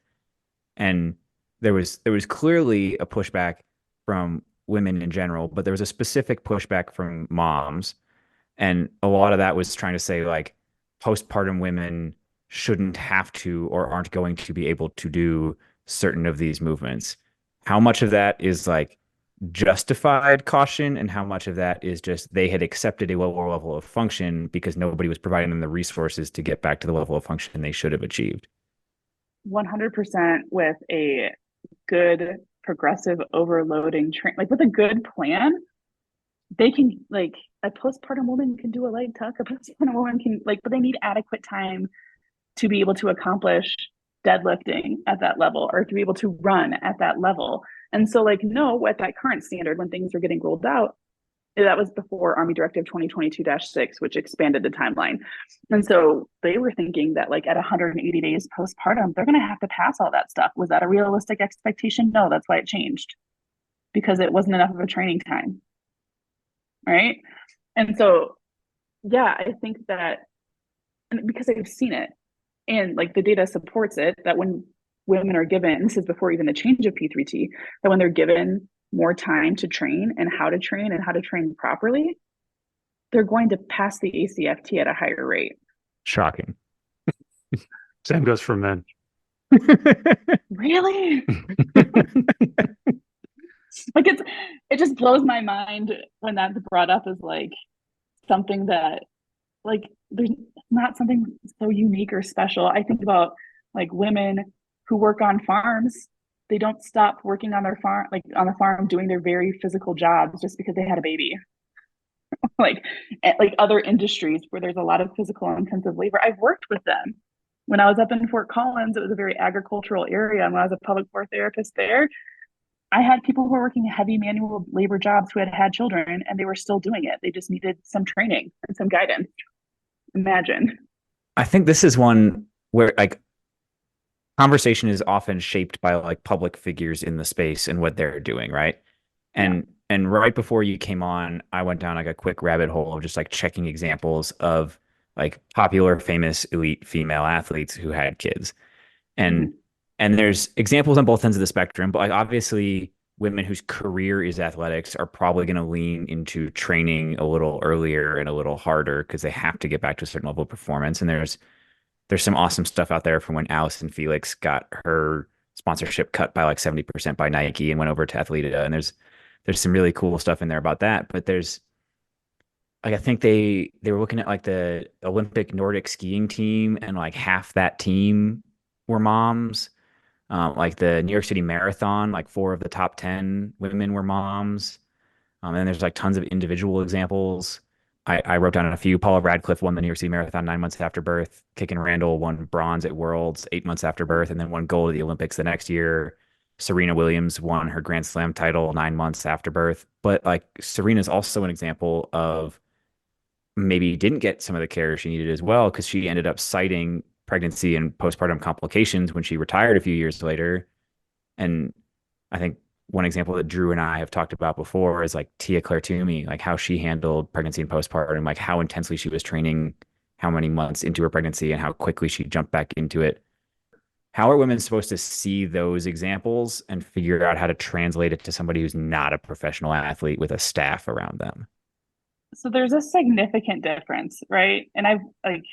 And there was clearly a pushback from women in general, but there was a specific pushback from moms. And a lot of that was trying to say like postpartum women shouldn't have to or aren't going to be able to do certain of these movements. How much of that is like justified caution and how much of that is just they had accepted a lower level of function because nobody was providing them the resources to get back to the level of function they should have achieved? 100% with a good progressive overloading train, like with a good plan, they can, like, a postpartum woman can do a leg tuck, a postpartum woman can, like, but they need adequate time to be able to accomplish deadlifting at that level or to be able to run at that level. And so, like, no, at that current standard, when things were getting rolled out, that was before Army Directive 2022-6, which expanded the timeline. And so they were thinking that like at 180 days postpartum, they're going to have to pass all that stuff. Was that a realistic expectation? No, that's why it changed, because it wasn't enough of a training time. Right. And so, yeah, I think that, and because I've seen it and like the data supports it, that when women are given, this is before even the change of P3T, that when they're given more time to train and how to train properly, they're going to pass the ACFT at a higher rate. Shocking. Same goes for men. Really? Like it just blows my mind when that's brought up as like something that like there's not something so unique or special. I think about like women who work on farms. They don't stop working on their farm, like on the farm, doing their very physical jobs just because they had a baby. like other industries where there's a lot of physical intensive labor. I've worked with them. When I was up in Fort Collins, it was a very agricultural area. And when I was a public floor therapist there, I had people who were working heavy manual labor jobs who had children and they were still doing it. They just needed some training and some guidance. Imagine. I think this is one where like conversation is often shaped by like public figures in the space and what they're doing, right? And right before you came on, I went down like a quick rabbit hole of just like checking examples of like popular, famous, elite female athletes who had kids. And and there's examples on both ends of the spectrum, but like obviously women whose career is athletics are probably going to lean into training a little earlier and a little harder because they have to get back to a certain level of performance. And there's some awesome stuff out there from when Allison Felix got her sponsorship cut by like 70% by Nike and went over to Athleta. And there's some really cool stuff in there about that. But there's like I think they were looking at like the Olympic Nordic skiing team and like half that team were moms. Like the New York City Marathon, like 4 of the top 10 women were moms. And then there's like tons of individual examples. I wrote down a few. Paula Radcliffe won the New York City Marathon 9 months after birth. Kickin Randall won bronze at Worlds 8 months after birth, and then won gold at the Olympics the next year. Serena Williams won her Grand Slam title 9 months after birth. But like Serena's also an example of maybe didn't get some of the care she needed as well because she ended up citing pregnancy and postpartum complications when she retired a few years later. And I think one example that Drew and I have talked about before is like Tia-Clair Toomey, like how she handled pregnancy and postpartum, like how intensely she was training, how many months into her pregnancy and how quickly she jumped back into it. How are women supposed to see those examples and figure out how to translate it to somebody who's not a professional athlete with a staff around them? So there's a significant difference, right? And I've like,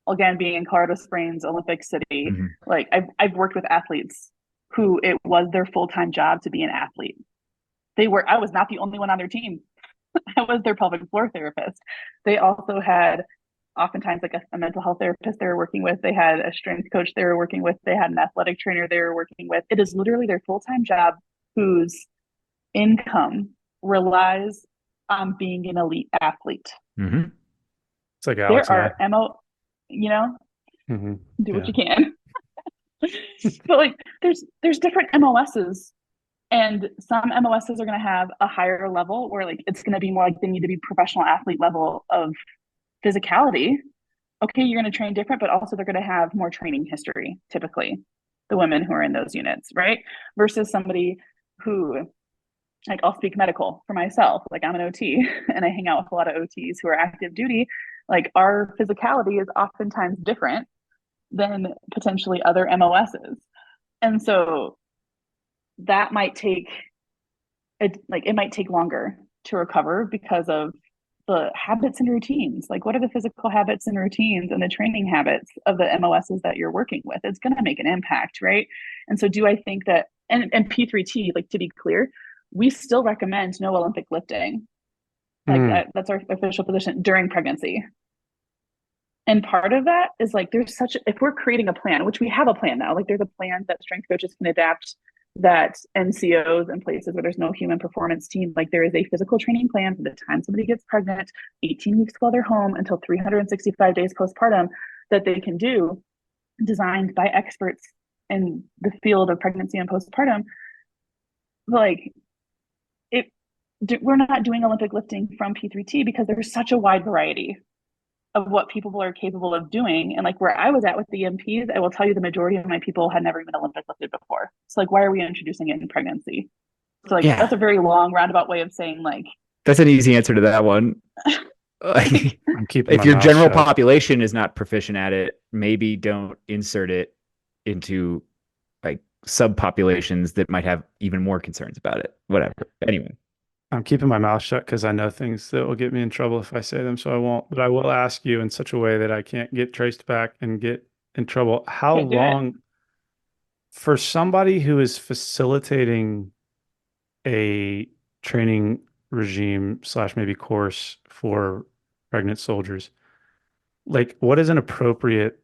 again, being in Colorado Springs, Olympic City, like I've worked with athletes who it was their full-time job to be an athlete. I was not the only one on their team. I was their pelvic floor therapist. They also had oftentimes like a mental health therapist they were working with. They had a strength coach they were working with. They had an athletic trainer they were working with. It is literally their full-time job whose income relies on being an elite athlete. Mm-hmm. It's like Alex There and are you know, I. do what Yeah. you can. But like there's different MOSs, and some MOSs are going to have a higher level where like it's going to be more like they need to be professional athlete level of physicality. Okay, you're going to train different, but also they're going to have more training history, typically, the women who are in those units, right? Versus somebody who, like, I'll speak medical for myself. Like, I'm an OT and I hang out with a lot of OTs who are active duty. Like, our physicality is oftentimes different than potentially other MOSs. And so that might take it might take longer to recover because of the habits and routines. Like, what are the physical habits and routines and the training habits of the MOSs that you're working with? It's going to make an impact, right? And so do I think that, and P3T, like, to be clear, we still recommend no Olympic lifting. Like, that's our official position during pregnancy. And part of that is like, if we're creating a plan, which we have a plan now, like there's a plan that strength coaches can adapt, that NCOs and places where there's no human performance team, like there is a physical training plan from the time somebody gets pregnant, 18 weeks while they're home until 365 days postpartum, that they can do, designed by experts in the field of pregnancy and postpartum. Like, we're not doing Olympic lifting from P3T because there's such a wide variety of what people are capable of doing. And like where I was at with the MPs, I will tell you the majority of my people had never even Olympic lifted before. So like, why are we introducing it in pregnancy? So like, that's a very long roundabout way of saying like, that's an easy answer to that one. I'm keeping if my your mouth general shut. population is not proficient at it, maybe don't insert it into like subpopulations that might have even more concerns about it. Whatever. Anyway. I'm keeping my mouth shut because I know things that will get me in trouble if I say them, so I won't. But I will ask you in such a way that I can't get traced back and get in trouble. How long, for somebody who is facilitating a training regime / maybe course for pregnant soldiers, like what is an appropriate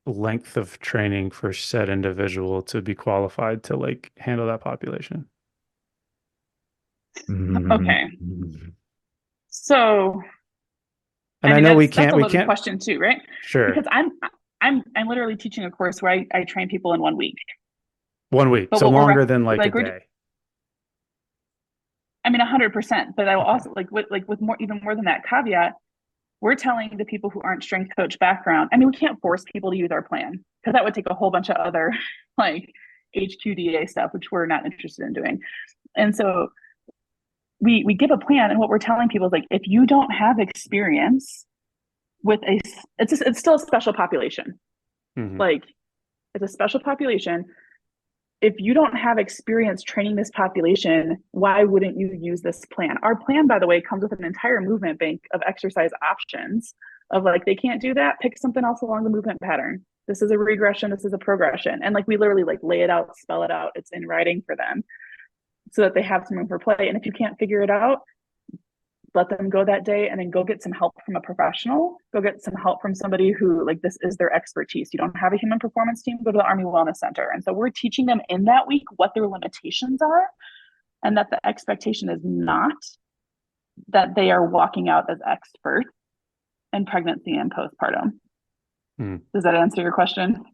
length of training for said individual to be qualified to like handle that population? Okay. So, and I know that's a loaded question too, right? Sure. Because I'm literally teaching a course where I train people in 1 week. 1 week. So longer than like a day. I mean, 100%, but I will also with more, even more than that caveat, we're telling the people who aren't strength coach background. I mean, we can't force people to use our plan because that would take a whole bunch of other like HQDA stuff, which we're not interested in doing. And so we give a plan, and what we're telling people is like, if you don't have experience with it's still a special population. Mm-hmm. Like, it's a special population. If you don't have experience training this population, why wouldn't you use this plan? Our plan, by the way, comes with an entire movement bank of exercise options of like, they can't do that, pick something else along the movement pattern. This is a regression, this is a progression. And like, we literally like lay it out, spell it out. It's in writing for them so that they have some room for play. And if you can't figure it out, let them go that day and then go get some help from a professional, go get some help from somebody who like, this is their expertise. You don't have a human performance team, go to the Army Wellness Center. And so we're teaching them in that week what their limitations are, and that the expectation is not that they are walking out as experts in pregnancy and postpartum. Does that answer your question?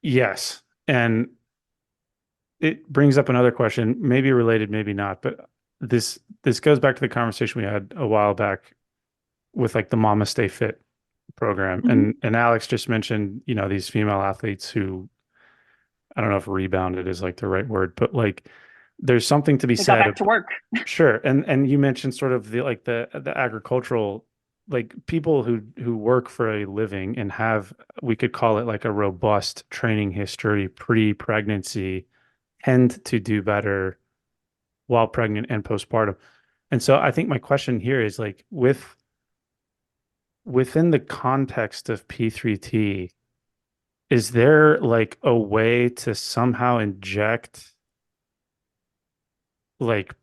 Yes. And it brings up another question, maybe related, maybe not, but this goes back to the conversation we had a while back with like the Mama Stay Fit program. Mm-hmm. And Alex just mentioned, you know, these female athletes who, I don't know if rebounded is like the right word, but like there's something to be said. Got back to work. Sure. And you mentioned sort of the agricultural, like people who work for a living and have, we could call it like a robust training history pre-pregnancy, tend to do better while pregnant and postpartum. And so I think my question here is like, within the context of P3T, is there like a way to somehow inject like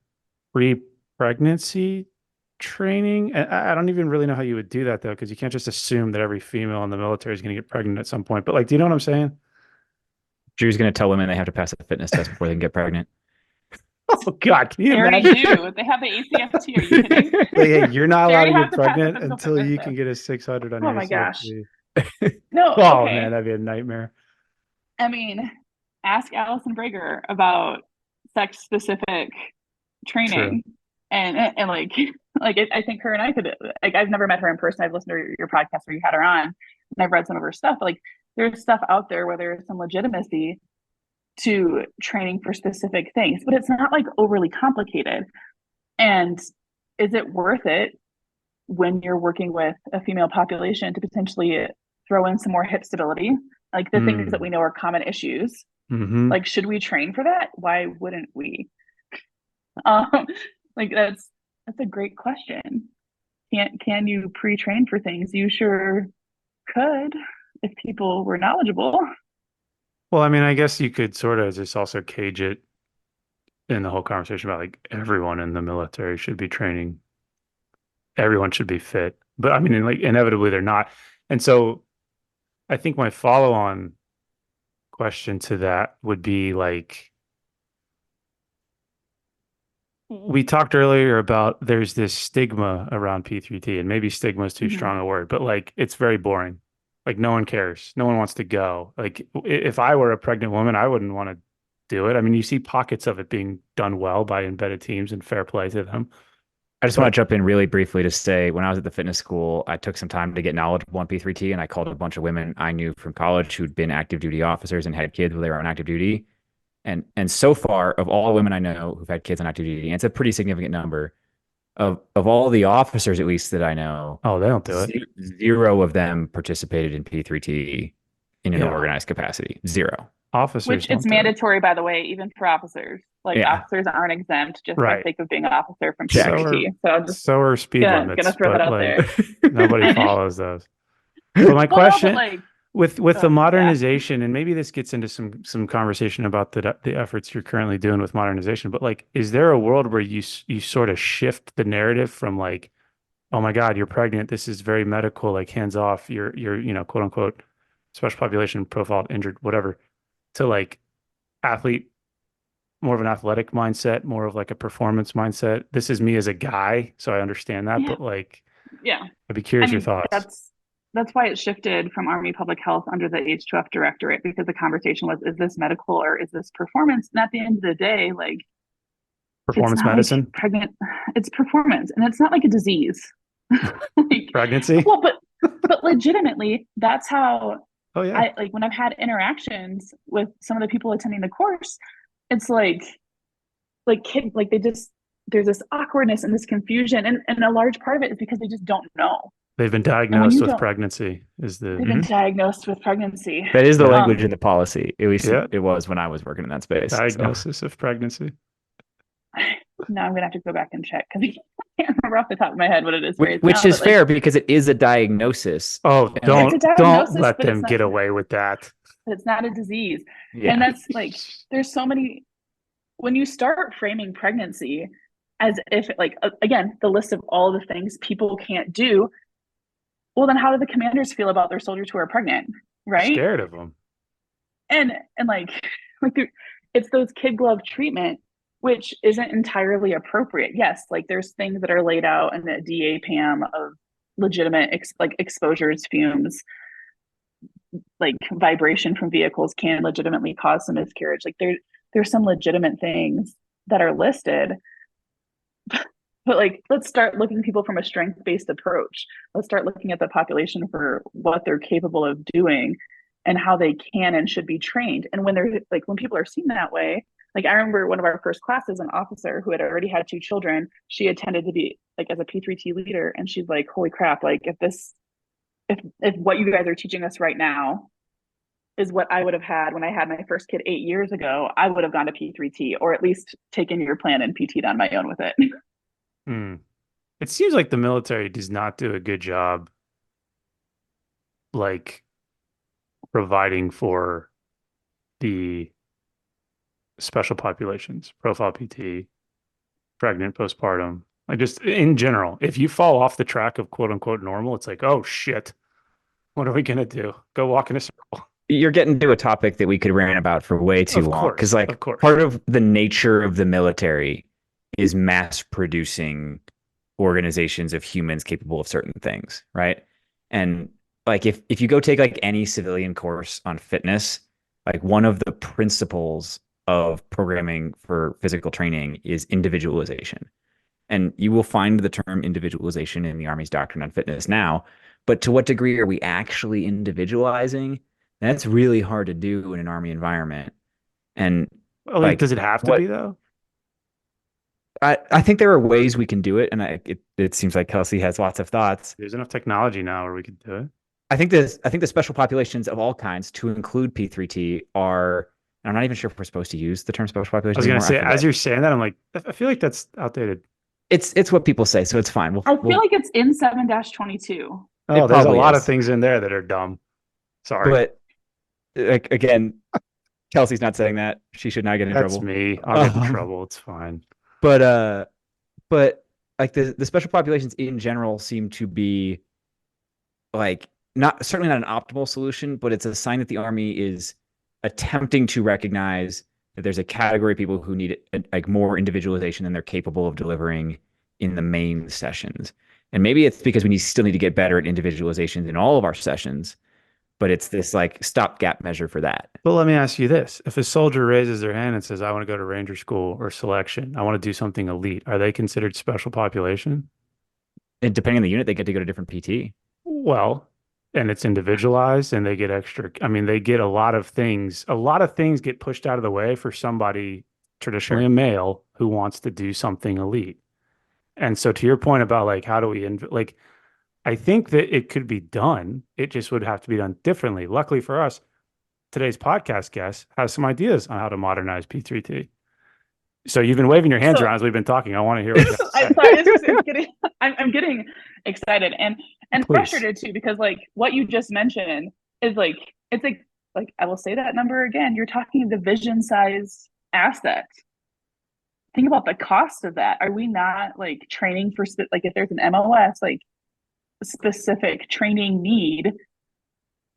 pre-pregnancy training? And I don't even really know how you would do that though, because you can't just assume that every female in the military is going to get pregnant at some point. But like, do you know what I'm saying? Drew's going to tell women they have to pass a fitness test before they can get pregnant. Oh God, can you They already imagine? do. They have the ACFT. Are you kidding? Like, hey, you're not They allowed to already have get to pass the pregnant physical until fitness you test. can get a 600 on Oh your my gosh. ACFT. No, Oh okay. man, that'd be a nightmare. I mean, ask Allison Brager about sex specific True. training. And like I think her and I could, like, I've never met her in person. I've listened to your podcast where you had her on, and I've read some of her stuff. But like, there's stuff out there where there's some legitimacy to training for specific things, but it's not like overly complicated. And is it worth it when you're working with a female population to potentially throw in some more hip stability, like the things that we know are common issues? Mm-hmm. Like, should we train for that? Why wouldn't we? Um, like that's a great question. Can you pre-train for things? You sure could if people were knowledgeable. Well, I mean, I guess you could sort of just also cage it in the whole conversation about like everyone in the military should be training. Everyone should be fit. But I mean, like inevitably they're not. And so I think my follow-on question to that would be like, we talked earlier about there's this stigma around P3T, and maybe stigma is too strong a word, but like it's very boring. Like no one cares. No one wants to go. Like if I were a pregnant woman, I wouldn't want to do it. I mean, you see pockets of it being done well by embedded teams, and fair play to them. I just want But to jump in really briefly to say when I was at the fitness school, I took some time to get knowledgeable on P3T and I called a bunch of women I knew from college who'd been active duty officers and had kids while they were on active duty. And so far, of all the women I know who've had kids on active duty, and it's a pretty significant number, of all the officers at least that I know, oh, they don't do it. zero of them participated in P3T in an Yeah. organized capacity. Zero. Officers Which don't it's do it. mandatory, by the way, even for officers. Like Yeah. officers aren't exempt just Right. by sake of being an officer from Check. PRT. So I'm just So are speed gonna limits, throw that but out like there. nobody follows those. But my Well, no, but question like, with the yeah. modernization, and maybe this gets into some conversation about the efforts you're currently doing with modernization, but like, is there a world where you sort of shift the narrative from like, oh my God, you're pregnant, this is very medical, like hands off, you're quote unquote special population profile, injured, whatever, to like athlete, more of an athletic mindset, more of like a performance mindset. This is me as a guy, so I understand that, Yeah. but like, Yeah. I'd be I curious your mean, thoughts. that's why it shifted from Army Public Health under the H2F directorate, because the conversation was, is this medical or is this performance? And at the end of the day, like, it's Performance not like medicine, pregnant, it's performance, and it's not like a disease. Like, pregnancy. well, but legitimately, that's how Oh yeah. I like when I've had interactions with some of the people attending the course, it's like kid, like they just, there's this awkwardness and this confusion, and a large part of it is because they just don't know. They've been And when diagnosed you with don't, pregnancy is they've the been diagnosed with pregnancy. That is the Yeah. language in the policy. At least Yeah. it was when I was working in that space. So. diagnosis of pregnancy. Now I'm gonna have to go back and check because I can't remember off the top of my head what it is. Which is fair because it is a diagnosis. Oh, It's a don't diagnosis, let but them it's not, get away with that. but it's not a disease. Yeah. And that's like, there's so many, when you start framing pregnancy as if like, again, the list of all the things people can't do, well, then how do the commanders feel about their soldiers who are pregnant, right? Scared of them. And like it's those kid glove treatment, which isn't entirely appropriate. Yes, like there's things that are laid out in the DA-PAM of legitimate like exposures, fumes, like vibration from vehicles can legitimately cause some miscarriage. Like there's some legitimate things that are listed. But like, let's start looking at people from a strength-based approach. Let's start looking at the population for what they're capable of doing and how they can and should be trained. And when they're like, when people are seen that way, like I remember one of our first classes, an officer who had already had 2 children, she attended to be like as a P3T leader. And she's like, holy crap, like if what you guys are teaching us right now is what I would have had when I had my first kid 8 years ago, I would have gone to P3T or at least taken your plan and PT'd on my own with it. It seems like the military does not do a good job like providing for the special populations, profile PT, pregnant, postpartum, like just in general. If you fall off the track of quote unquote normal, it's like, oh shit, what are we gonna do? Go walk in a circle. you're getting to a topic that we could rant about for way too long. Because Of course. part of the nature of the military is mass producing organizations of humans capable of certain things, right? And like if you go take like any civilian course on fitness, like one of the principles of programming for physical training is individualization. And you will find the term individualization in the Army's doctrine on fitness now. But to what degree are we actually individualizing? That's really hard to do in an Army environment. And Well, like, like does it have to what be though? I think there are ways we can do it. And it seems like Kelsey has lots of thoughts. There's enough technology now where we could do it. I think the special populations of all kinds, to include P3T, are. I'm not even sure if we're supposed to use the term special I population was gonna anymore. say, as you're saying that, I'm like, I feel like that's outdated. It's what people say, so it's fine. I feel like it's in 7-22. Oh, there's a probably lot is. of things in there that are dumb. Sorry. But like again, Kelsey's not saying that. She should not get in That's trouble. me. I'll get in trouble. It's fine. But but like the special populations in general seem to be like not certainly not an optimal solution, but it's a sign that the Army is attempting to recognize that there's a category of people who need like more individualization than they're capable of delivering in the main sessions. And maybe it's because still need to get better at individualization in all of our sessions, but it's this like stopgap measure for that. But let me ask you this. If a soldier raises their hand and says, I want to go to Ranger School or selection, I want to do something elite, are they considered special population? And depending on the unit, they get to go to different PT. Well, and it's individualized and they get extra. I mean, they get a lot of things. A lot of things get pushed out of the way for somebody, traditionally a male, who wants to do something elite. And so to your point about like, how do we, like, I think that it could be done. It just would have to be done differently. Luckily for us, today's podcast guest has some ideas on how to modernize P3T. So you've been waving your hands around as we've been talking. I want to hear what you have to say. I'm getting excited and Please. frustrated too, because like what you just mentioned is like, it's like I will say that number again, you're talking division size asset. Think about the cost of that. Are we not like training for like if there's an MOS, like specific training need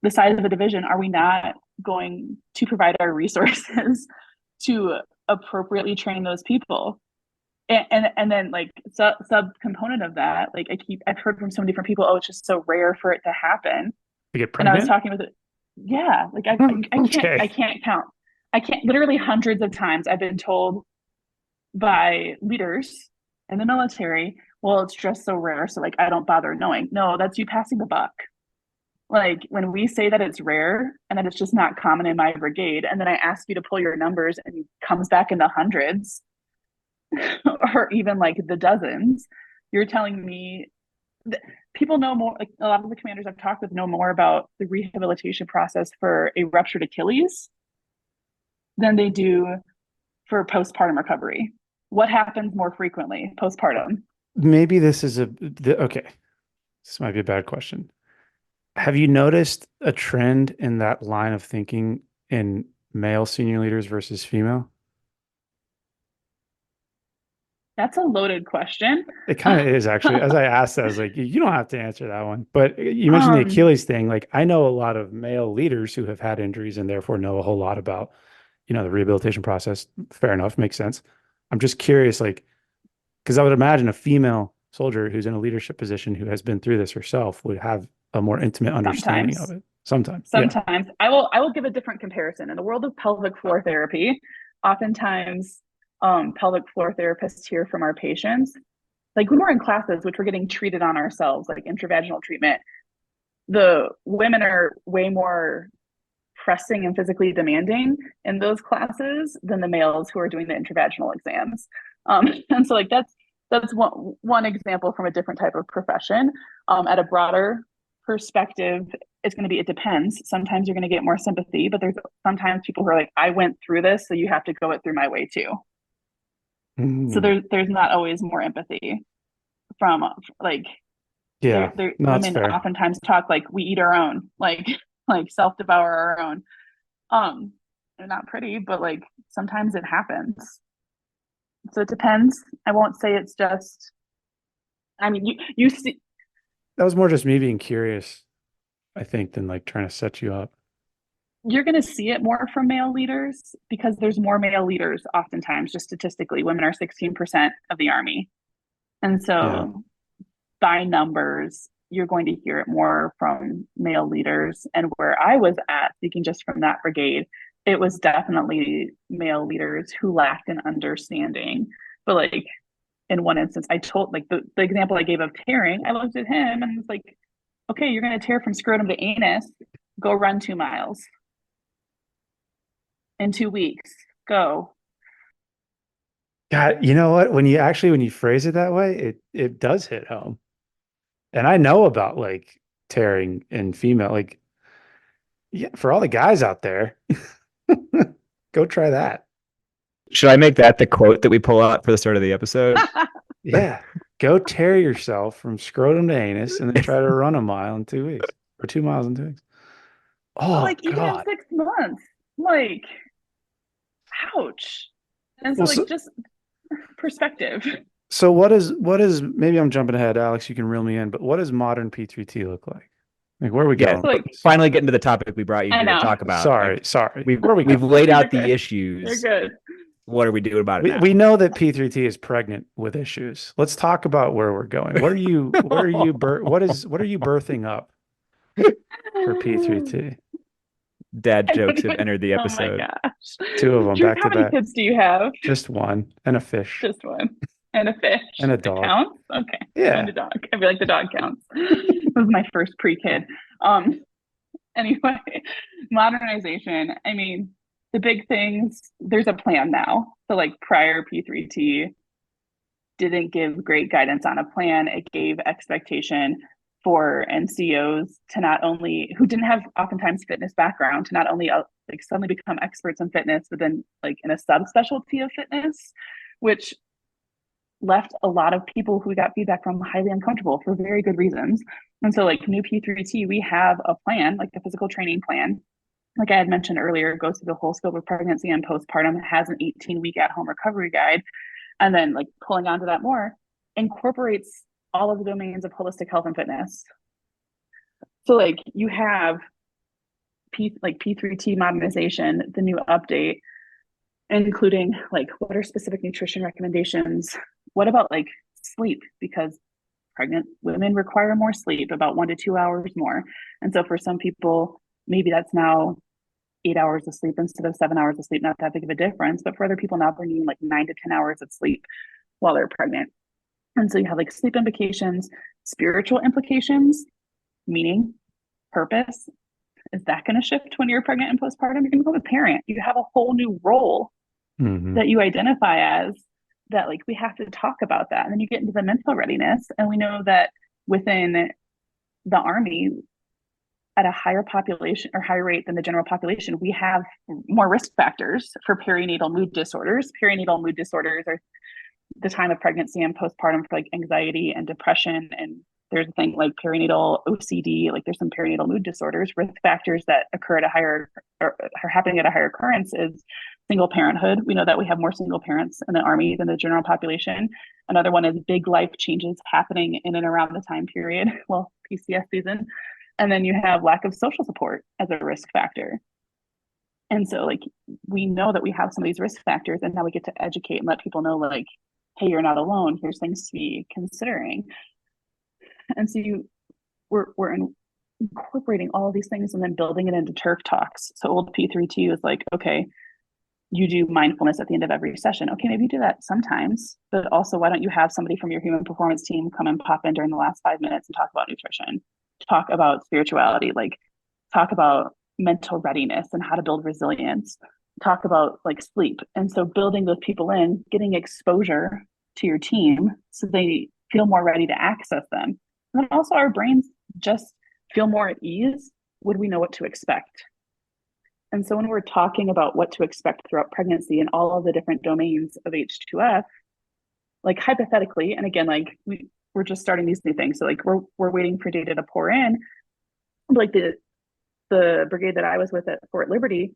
the size of a division, are we not going to provide our resources to appropriately train those people? And then like sub component of that, like I've heard from so many different people, oh, it's just so rare for it to happen. To get And I pregnant? was talking with it, yeah, like I can't count. I can't, literally hundreds of times I've been told by leaders in the military, well, it's just so rare, so like I don't bother knowing. No, that's you passing the buck. Like when we say that it's rare and that it's just not common in my brigade, and then I ask you to pull your numbers and it comes back in the hundreds or even like the dozens, you're telling me that people know more. Like a lot of the commanders I've talked with know more about the rehabilitation process for a ruptured Achilles than they do for postpartum recovery. What happens more frequently postpartum? Maybe this is okay. This might be a bad question. Have you noticed a trend in that line of thinking in male senior leaders versus female? That's a loaded question. It kind of is actually. As I asked that, I was like, you don't have to answer that one. But you mentioned the Achilles thing. Like I know a lot of male leaders who have had injuries and therefore know a whole lot about, the rehabilitation process. Fair enough, makes sense. I'm just curious, like, because I would imagine a female soldier who's in a leadership position who has been through this herself would have a more intimate understanding of it. Sometimes. Yeah. I will give a different comparison. In the world of pelvic floor therapy, oftentimes pelvic floor therapists hear from our patients, like when we're in classes, which we're getting treated on ourselves, like intravaginal treatment, the women are way more pressing and physically demanding in those classes than the males who are doing the intravaginal exams. And so like that's one example from a different type of profession. At a broader perspective, it's going to be, it depends. Sometimes you're going to get more sympathy, but there's sometimes people who are like, I went through this, so you have to go it through my way too. So there's not always more empathy from like, women oftentimes talk like we eat our own, like self-devour our own. They're not pretty, but like sometimes it happens. So it depends. I won't say it's just, I mean, you see. That was more just me being curious, I think, than like trying to set you up. you're going to see it more from male leaders because there's more male leaders oftentimes. Just statistically, women are 16% of the Army. And so by numbers, you're going to hear it more from male leaders. And where I was at, speaking just from that brigade, it was definitely male leaders who lacked an understanding. But like in one instance, I told, like the example I gave of tearing, I looked at him and was like, okay, you're going to tear from scrotum to anus, go run 2 miles in 2 weeks, go. God, you know what? When you phrase it that way, it does hit home. And I know about like tearing in female, like, yeah, for all the guys out there, go try that. Should I make that the quote that we pull out for the start of the episode? Yeah. Go tear yourself from scrotum to anus and then try to run a mile in 2 weeks or 2 miles in 2 weeks. Oh, like even in God. 6 months, like, ouch. And so Well, like just perspective. So what is maybe I'm jumping ahead, Alex, you can reel me in, but what does modern P3T look like? Like, where are we going? Like, finally getting to the topic we brought you here to talk about. Sorry. We've laid out the You're issues. good. What are we doing about it now? We know that P3T is pregnant with issues. Let's talk about where we're going. What are you birthing up for P3T? Dad jokes have entered the episode. Oh my gosh. 2 of them Drew, back to how many back. kids do you have? Just one and a fish. Just one. And a fish. And a It dog. counts? Okay. Yeah. And a dog. I feel like the dog counts. It was my first pre-kid. Anyway, modernization. I mean, the big things, there's a plan now. So like prior P3T didn't give great guidance on a plan. It gave expectation for NCOs to not only, who didn't have oftentimes fitness background, to not only like suddenly become experts in fitness, but then like in a subspecialty of fitness, which left a lot of people who got feedback from highly uncomfortable for very good reasons. And so like new P3T, we have a plan, like the physical training plan. Like I had mentioned earlier, goes through the whole scope of pregnancy and postpartum, has an 18-week at-home recovery guide. And then like pulling onto that more, incorporates all of the domains of holistic health and fitness. So like you have P3T modernization, the new update, including like what are specific nutrition recommendations? What about like sleep? Because pregnant women require more sleep, about 1 to 2 hours more. And so for some people, maybe that's now 8 hours of sleep instead of 7 hours of sleep, not that big of a difference. But for other people now, they're needing like 9 to 10 hours of sleep while they're pregnant. And so you have like sleep implications, spiritual implications, meaning, purpose. Is that going to shift when you're pregnant and postpartum? You're going to become a parent. You have a whole new role that you identify as, that like we have to talk about that. And then you get into the mental readiness. And we know that within the Army, at a higher population or higher rate than the general population, we have more risk factors for perinatal mood disorders. Perinatal mood disorders are the time of pregnancy and postpartum for like anxiety and depression. And there's a thing like perinatal OCD, like there's some perinatal mood disorders. Risk factors that occur at a higher, or are happening at a higher occurrence, is single parenthood. We know that we have more single parents in the Army than the general population. Another one is big life changes happening in and around the time period, well, PCS season. And then you have lack of social support as a risk factor. And so like, we know that we have some of these risk factors, and now we get to educate and let people know like, hey, you're not alone. Here's things to be considering. And so we're incorporating all of these things and then building it into Turf Talks. So old P3T was like, okay, you do mindfulness at the end of every session. Okay, maybe you do that sometimes, but also why don't you have somebody from your human performance team come and pop in during the last 5 minutes and talk about nutrition, talk about spirituality, like talk about mental readiness and how to build resilience, talk about like sleep. And so building those people in, getting exposure to your team so they feel more ready to access them. And then also our brains just feel more at ease when we know what to expect. And so when we're talking about what to expect throughout pregnancy and all of the different domains of H2F, like hypothetically, and again, like we're just starting these new things. So like we're waiting for data to pour in. Like the brigade that I was with at Fort Liberty,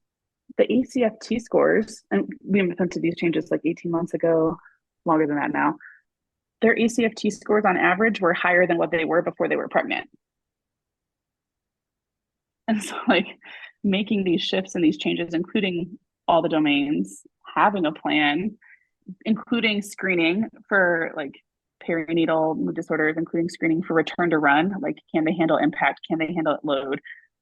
the ACFT scores, and we implemented these changes like 18 months ago, longer than that now. Their ACFT scores on average were higher than what they were before they were pregnant. And so like, making these shifts and these changes, including all the domains, having a plan, including screening for like perinatal mood disorders, including screening for return to run. Like, can they handle impact? Can they handle load?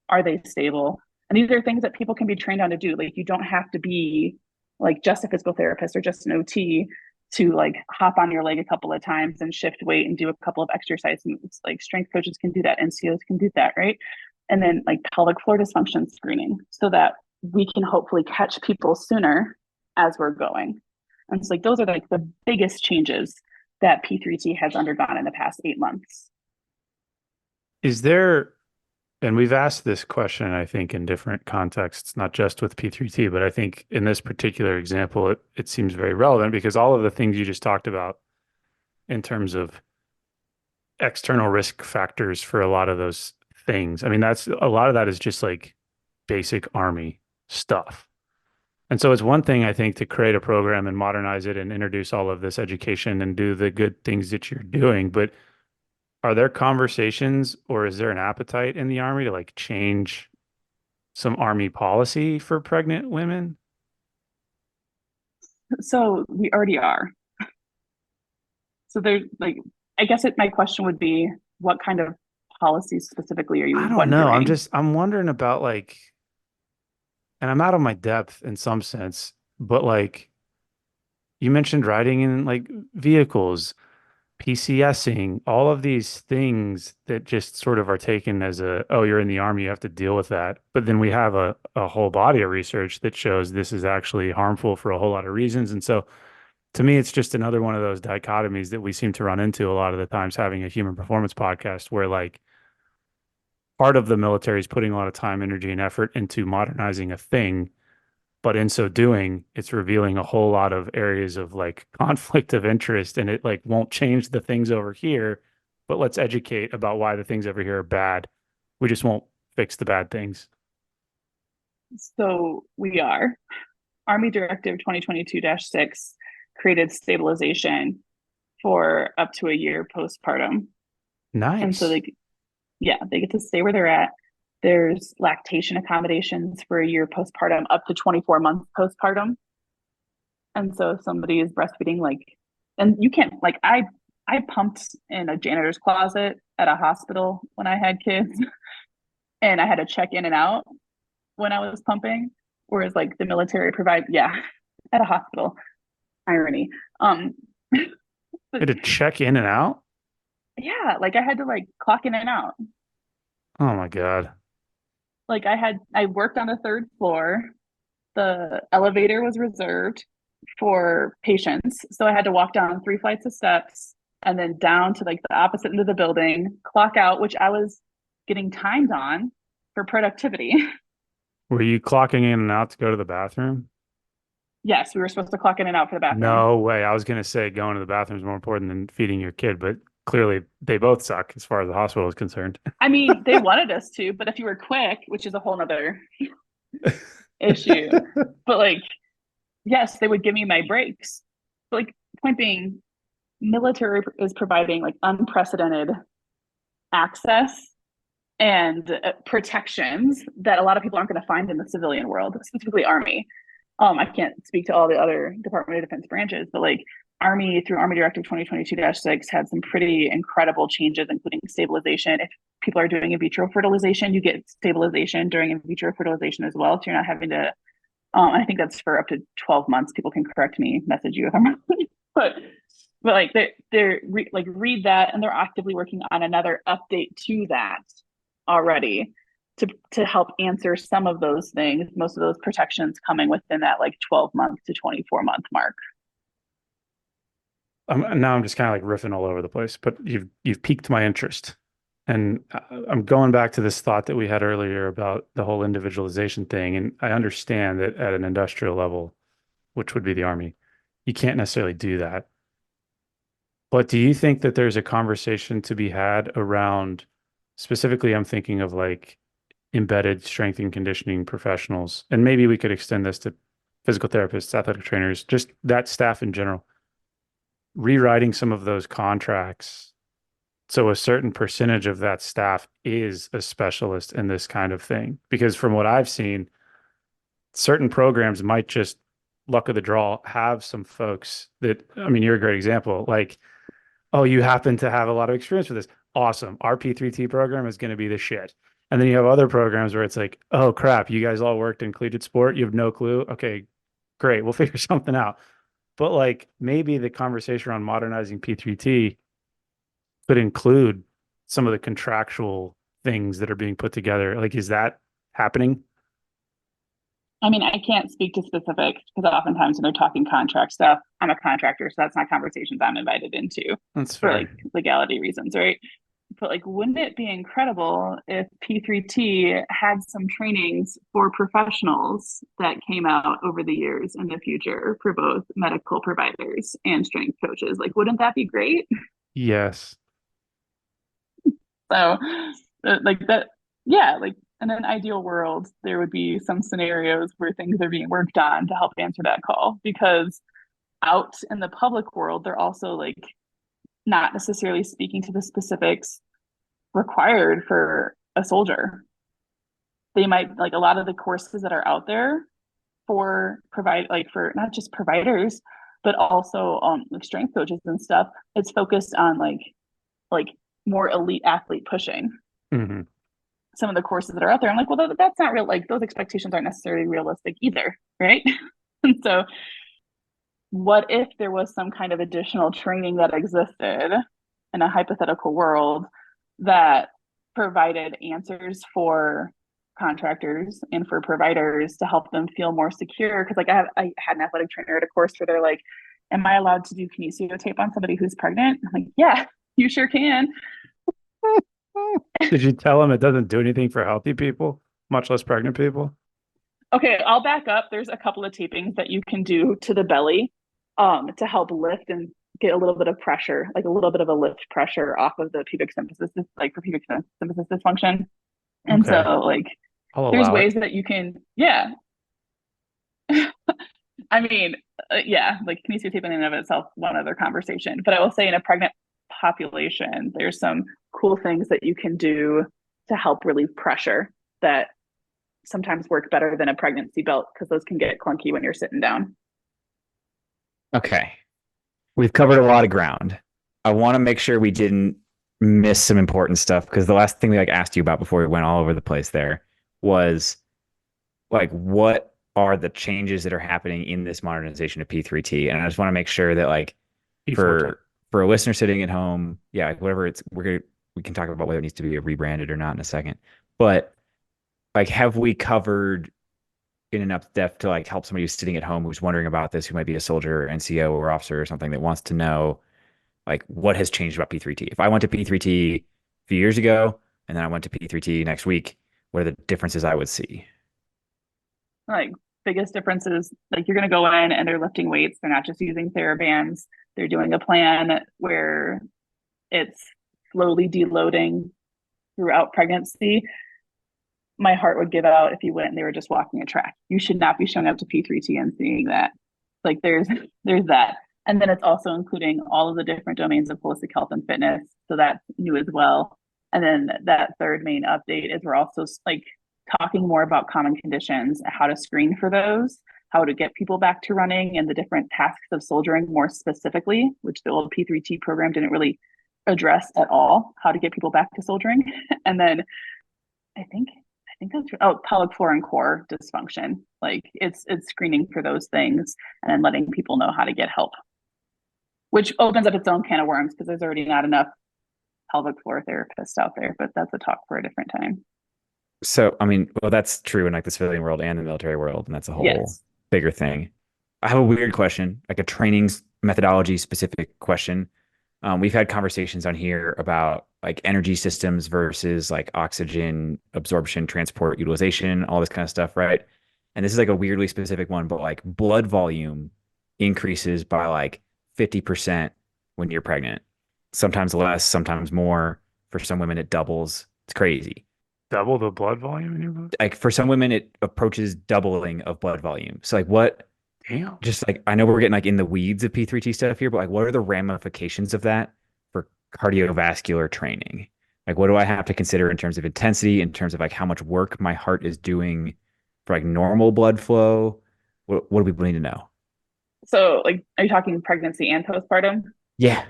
Are they stable? And these are things that people can be trained on to do. Like, you don't have to be like just a physical therapist or just an OT to like hop on your leg a couple of times and shift weight and do a couple of exercise moves. Like, strength coaches can do that, NCOs can do that, right? And then like pelvic floor dysfunction screening, so that we can hopefully catch people sooner as we're going. And so like those are like the biggest changes that P3T has undergone in the past 8 months. Is there, and we've asked this question, I think, in different contexts, not just with P3T, but I think in this particular example, it seems very relevant because all of the things you just talked about in terms of external risk factors for a lot of those things. I mean, that's a lot of that is just like basic Army stuff. And so it's one thing, I think, to create a program and modernize it and introduce all of this education and do the good things that you're doing. But are there conversations or is there an appetite in the Army to like change some Army policy for pregnant women? So we already are. So there's like, I guess my question would be, what kind of policies specifically are you I don't know. wondering? I'm wondering about like, and I'm out of my depth in some sense, but like you mentioned riding in like vehicles, PCSing, all of these things that just sort of are taken as oh, you're in the Army, you have to deal with that. But then we have a whole body of research that shows this is actually harmful for a whole lot of reasons. And so to me, it's just another one of those dichotomies that we seem to run into a lot of the times having a human performance podcast where like part of the military is putting a lot of time, energy, and effort into modernizing a thing. But in so doing, it's revealing a whole lot of areas of like conflict of interest, and it like won't change the things over here, but let's educate about why the things over here are bad. We just won't fix the bad things. So we are. Army Directive 2022-6 created stabilization for up to a year postpartum. Nice. And so they get to stay where they're at. There's lactation accommodations for a year postpartum, up to 24 months postpartum. And so if somebody is breastfeeding, like, and you can't, like, I pumped in a janitor's closet at a hospital when I had kids, and I had to check in and out when I was pumping, whereas like the military at a hospital. Irony. You had to check in and out? Yeah, like I had to like clock in and out. Oh my God. Like I worked on the third floor. The elevator was reserved for patients. So I had to walk down 3 flights of steps and then down to like the opposite end of the building, clock out, which I was getting timed on for productivity. Were you clocking in and out to go to the bathroom? Yes, we were supposed to clock in and out for the bathroom. No way. I was going to say going to the bathroom is more important than feeding your kid, but clearly they both suck as far as the hospital is concerned. I mean, they wanted us to, but if you were quick, which is a whole nother issue, but like, yes, they would give me my breaks. But like, point being, military is providing like unprecedented access and protections that a lot of people aren't going to find in the civilian world, specifically Army. I can't speak to all the other Department of Defense branches, but like Army through Army Directive 2022-6 had some pretty incredible changes, including stabilization. If people are doing in vitro fertilization, you get stabilization during in vitro fertilization as well. So you're not having to, I think that's for up to 12 months. People can correct me, message you if I'm wrong. but like read that, and they're actively working on another update to that already to help answer some of those things, most of those protections coming within that like 12-month to 24-month mark. Now I'm just kind of like riffing all over the place, but you've piqued my interest. And I'm going back to this thought that we had earlier about the whole individualization thing. And I understand that at an industrial level, which would be the Army, you can't necessarily do that. But do you think that there's a conversation to be had around, specifically, I'm thinking of like embedded strength and conditioning professionals, and maybe we could extend this to physical therapists, athletic trainers, just that staff in general, rewriting some of those contracts So a certain percentage of that staff is a specialist in this kind of thing. Because from what I've seen, certain programs might just luck of the draw have some folks that, I mean, you're a great example. Like, oh, you happen to have a lot of experience with this. Awesome. Our P3T program is going to be the shit. And then you have other programs where it's like, oh crap, you guys all worked in collegiate sport. You have no clue. Okay, great. We'll figure something out. But like maybe the conversation around modernizing P3T could include some of the contractual things that are being put together. Like, is that happening? I mean, I can't speak to specifics because oftentimes when they're talking contract stuff, I'm a contractor, so that's not conversations I'm invited into That's for fair. like legality reasons, right? But like, wouldn't it be incredible if P3T had some trainings for professionals that came out over the years in the future for both medical providers and strength coaches? Like, wouldn't that be great? Yes. So, like that, yeah, like in an ideal world, there would be some scenarios where things are being worked on to help answer that call because out in the public world, they're also like not necessarily speaking to the specifics required for a soldier. They might like a lot of the courses that are out there for provide like for not just providers, but also like strength coaches and stuff. It's focused on like more elite athlete pushing. Mm-hmm. Some of the courses that are out there, I'm like, well, that's not real. Like those expectations aren't necessarily realistic either, right? And so, what if there was some kind of additional training that existed in a hypothetical world that provided answers for contractors and for providers to help them feel more secure? Because like I had an athletic trainer at a course where they're like, "Am I allowed to do kinesio tape on somebody who's pregnant?" I'm like, "Yeah, you sure can." Did you tell them it doesn't do anything for healthy people, much less pregnant people? Okay, I'll back up. There's a couple of tapings that you can do to the belly to help lift and get a little bit of pressure, like a little bit of a lift pressure off of the pubic symphysis, like for pubic symphysis dysfunction. And Okay. so like I'll there's allow ways it. that you can, yeah. I mean, yeah, like kinesio taping in and of itself, one other conversation. But I will say in a pregnant population, there's some cool things that you can do to help relieve pressure that sometimes work better than a pregnancy belt because those can get clunky when you're sitting down. Okay. We've covered a lot of ground. I want to make sure we didn't miss some important stuff because the last thing we like asked you about before we went all over the place there was like what are the changes that are happening in this modernization of P3T? And I just want to make sure that like E4 for a listener sitting at home, yeah, like whatever it's we can talk about whether it needs to be rebranded or not in a second. But like have we covered in enough depth to like help somebody who's sitting at home who's wondering about this, who might be a soldier, NCO, or officer or something that wants to know like what has changed about P3T? If I went to P3T a few years ago and then I went to P3T next week, what are the differences I would see? Like biggest difference is like you're going to go in and they're lifting weights. They're not just using TheraBands. They're doing a plan where it's slowly deloading throughout pregnancy. My heart would give out if you went and they were just walking a track. You should not be showing up to P3T and seeing that. Like there's that. And then it's also including all of the different domains of holistic health and fitness. So that's new as well. And then that third main update is we're also like talking more about common conditions, how to screen for those, how to get people back to running, and the different tasks of soldiering more specifically, which the old P3T program didn't really address at all, how to get people back to soldiering. And then I think that's pelvic floor and core dysfunction. Like it's screening for those things and then letting people know how to get help, which opens up its own can of worms because there's already not enough pelvic floor therapists out there. But that's a talk for a different time. So, I mean, well, that's true in like the civilian world and the military world, and that's a whole Yes. bigger thing. I have a weird question, like a training methodology specific question. We've had conversations on here about like energy systems versus like oxygen absorption, transport, utilization, all this kind of stuff, right? And this is like a weirdly specific one, but like blood volume increases by like 50% when you're pregnant. Sometimes less, sometimes more. For some women, it doubles. It's crazy. double the blood volume in your blood? Like for some women, it approaches doubling of blood volume. So like what, Damn. just like, I know we're getting like in the weeds of P3T stuff here, but like what are the ramifications of that for cardiovascular training? Like, what do I have to consider in terms of intensity, in terms of like how much work my heart is doing for like normal blood flow? What do people need to know? So, like, are you talking pregnancy and postpartum? Yeah.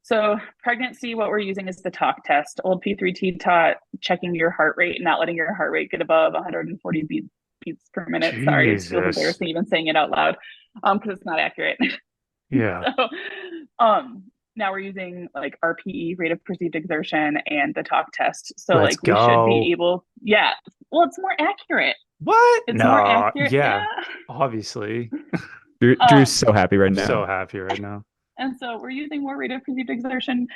So, pregnancy, what we're using is the talk test. Old P3T taught checking your heart rate and not letting your heart rate get above 140 beats per minute. Sorry, it feels Jesus. embarrassing even saying it out loud, because it's not accurate. Yeah. So, now we're using like RPE, rate of perceived exertion, and the talk test. So, Let's like, we should be go. able, yeah. Well, it's more accurate. What? It's more No. accurate, yeah. Yeah. Obviously. Drew's so happy right I'm now. so happy right now. And so we're using more rate of perceived exertion,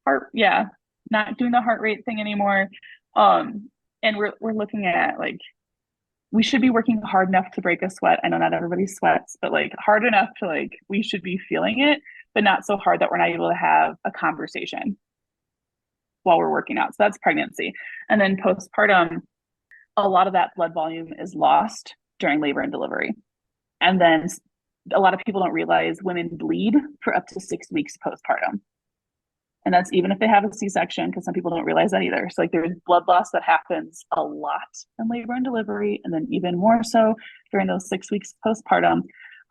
heart, yeah, not doing the heart rate thing anymore. And we're looking at like we should be working hard enough to break a sweat. I know not everybody sweats, but like hard enough to like we should be feeling it, but not so hard that we're not able to have a conversation while we're working out. So that's pregnancy. And then postpartum, a lot of that blood volume is lost during labor and delivery. And then a lot of people don't realize women bleed for up to 6 weeks postpartum. And that's even if they have a C-section, because some people don't realize that either. So like there's blood loss that happens a lot in labor and delivery, and then even more so during those 6 weeks postpartum.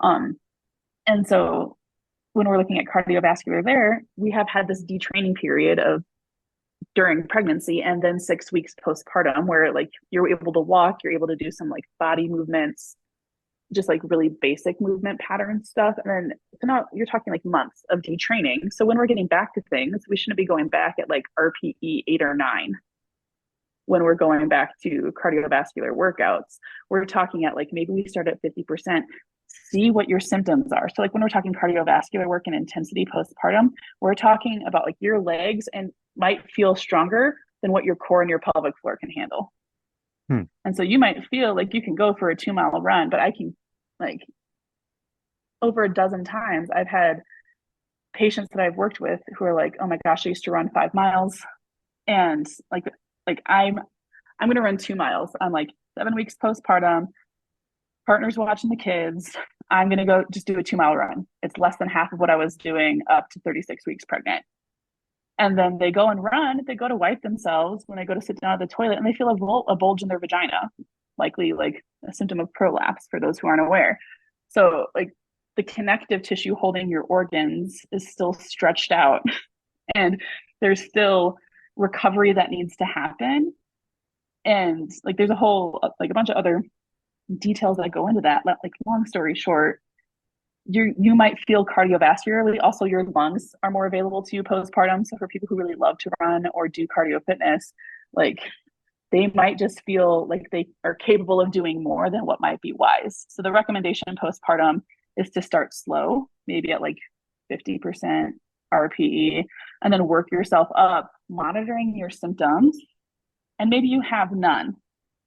And so when we're looking at cardiovascular there, we have had this detraining period of during pregnancy and then 6 weeks postpartum where like you're able to walk, you're able to do some like body movements, just like really basic movement pattern stuff. And then so now you're talking like months of detraining. So when we're getting back to things, we shouldn't be going back at like RPE 8 or 9 when we're going back to cardiovascular workouts. We're talking at like maybe we start at 50%, see what your symptoms are. So like when we're talking cardiovascular work and intensity postpartum, we're talking about like your legs and might feel stronger than what your core and your pelvic floor can handle. And so you might feel like you can go for a 2-mile run, but I can like over a dozen times I've had patients that I've worked with who are like, oh my gosh, I used to run 5 miles. And like I'm gonna run 2 miles. I'm like 7 weeks postpartum, partner's watching the kids. I'm gonna go just do a 2-mile run. It's less than half of what I was doing up to 36 weeks pregnant. And then they go and run, they go to wipe themselves when they go to sit down at the toilet and they feel a bulge in their vagina, likely like a symptom of prolapse for those who aren't aware. So like the connective tissue holding your organs is still stretched out and there's still recovery that needs to happen. And like there's a whole, like a bunch of other details that go into that. Like long story short, you might feel cardiovascularly. Also, your lungs are more available to you postpartum. So for people who really love to run or do cardio fitness, like they might just feel like they are capable of doing more than what might be wise. So the recommendation postpartum is to start slow, maybe at like 50% RPE, and then work yourself up, monitoring your symptoms. And maybe you have none,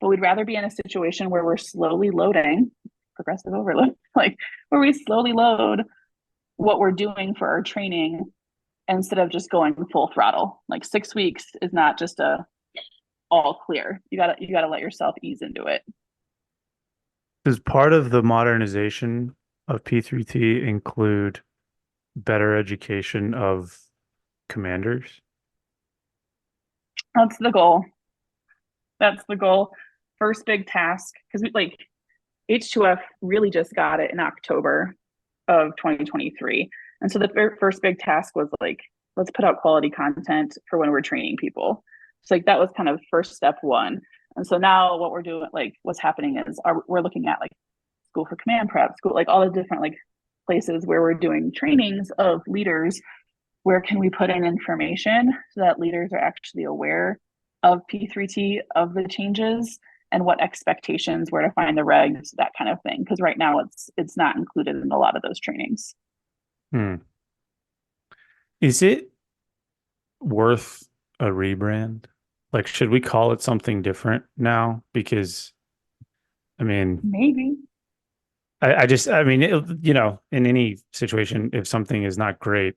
but we'd rather be in a situation where we're slowly loading progressive overload, like where we slowly load what we're doing for our training instead of just going full throttle. Like 6 weeks is not just a all clear. You gotta let yourself ease into it. Does part of the modernization of P3T include better education of commanders? That's the goal. That's the goal. First big task, because we like H2F really just got it in October of 2023. And so the first big task was like, let's put out quality content for when we're training people. So like that was kind of first step one. And so now what we're doing, like what's happening is we're looking at like school for command prep, school, like all the different like places where we're doing trainings of leaders. Where can we put in information so that leaders are actually aware of P3T, of the changes, and what expectations, where to find the regs, that kind of thing. Because right now it's not included in a lot of those trainings. Is it worth a rebrand? Like, should we call it something different now? Because, I mean, maybe. I mean, in any situation, if something is not great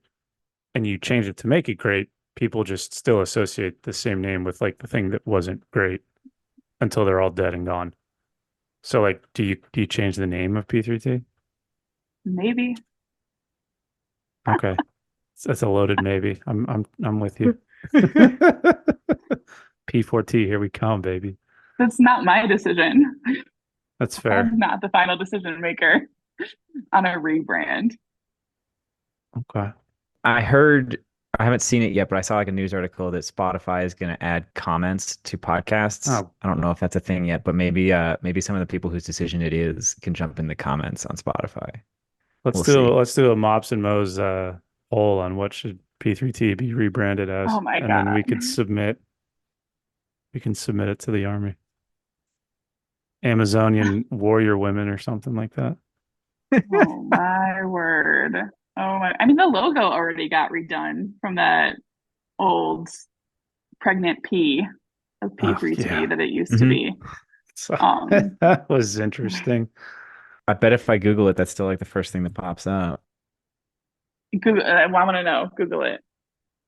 and you change it to make it great, people just still associate the same name with like the thing that wasn't great until they're all dead and gone. So like, do you change the name of P3T? Maybe. Okay. That's a loaded maybe. I'm with you. P4T, here we come, baby. That's not my decision. That's fair. I'm not the final decision maker on a rebrand. Okay. I heard, I haven't seen it yet, but I saw like a news article that Spotify is going to add comments to podcasts. Oh, I don't know if that's a thing yet, but maybe some of the people whose decision it is can jump in the comments on Spotify. let's We'll do see. let's do a Mops and Mo's poll on what should P3T be rebranded as, Oh my and then God. we can submit it to the Army. Amazonian warrior women or something like that. Oh my word. Oh my, I mean, the logo already got redone from that old pregnant P of P3T yeah. that it used to be. So Um, that was interesting. I bet if I Google it, that's still like the first thing that pops up. Google, I want to know, Google it.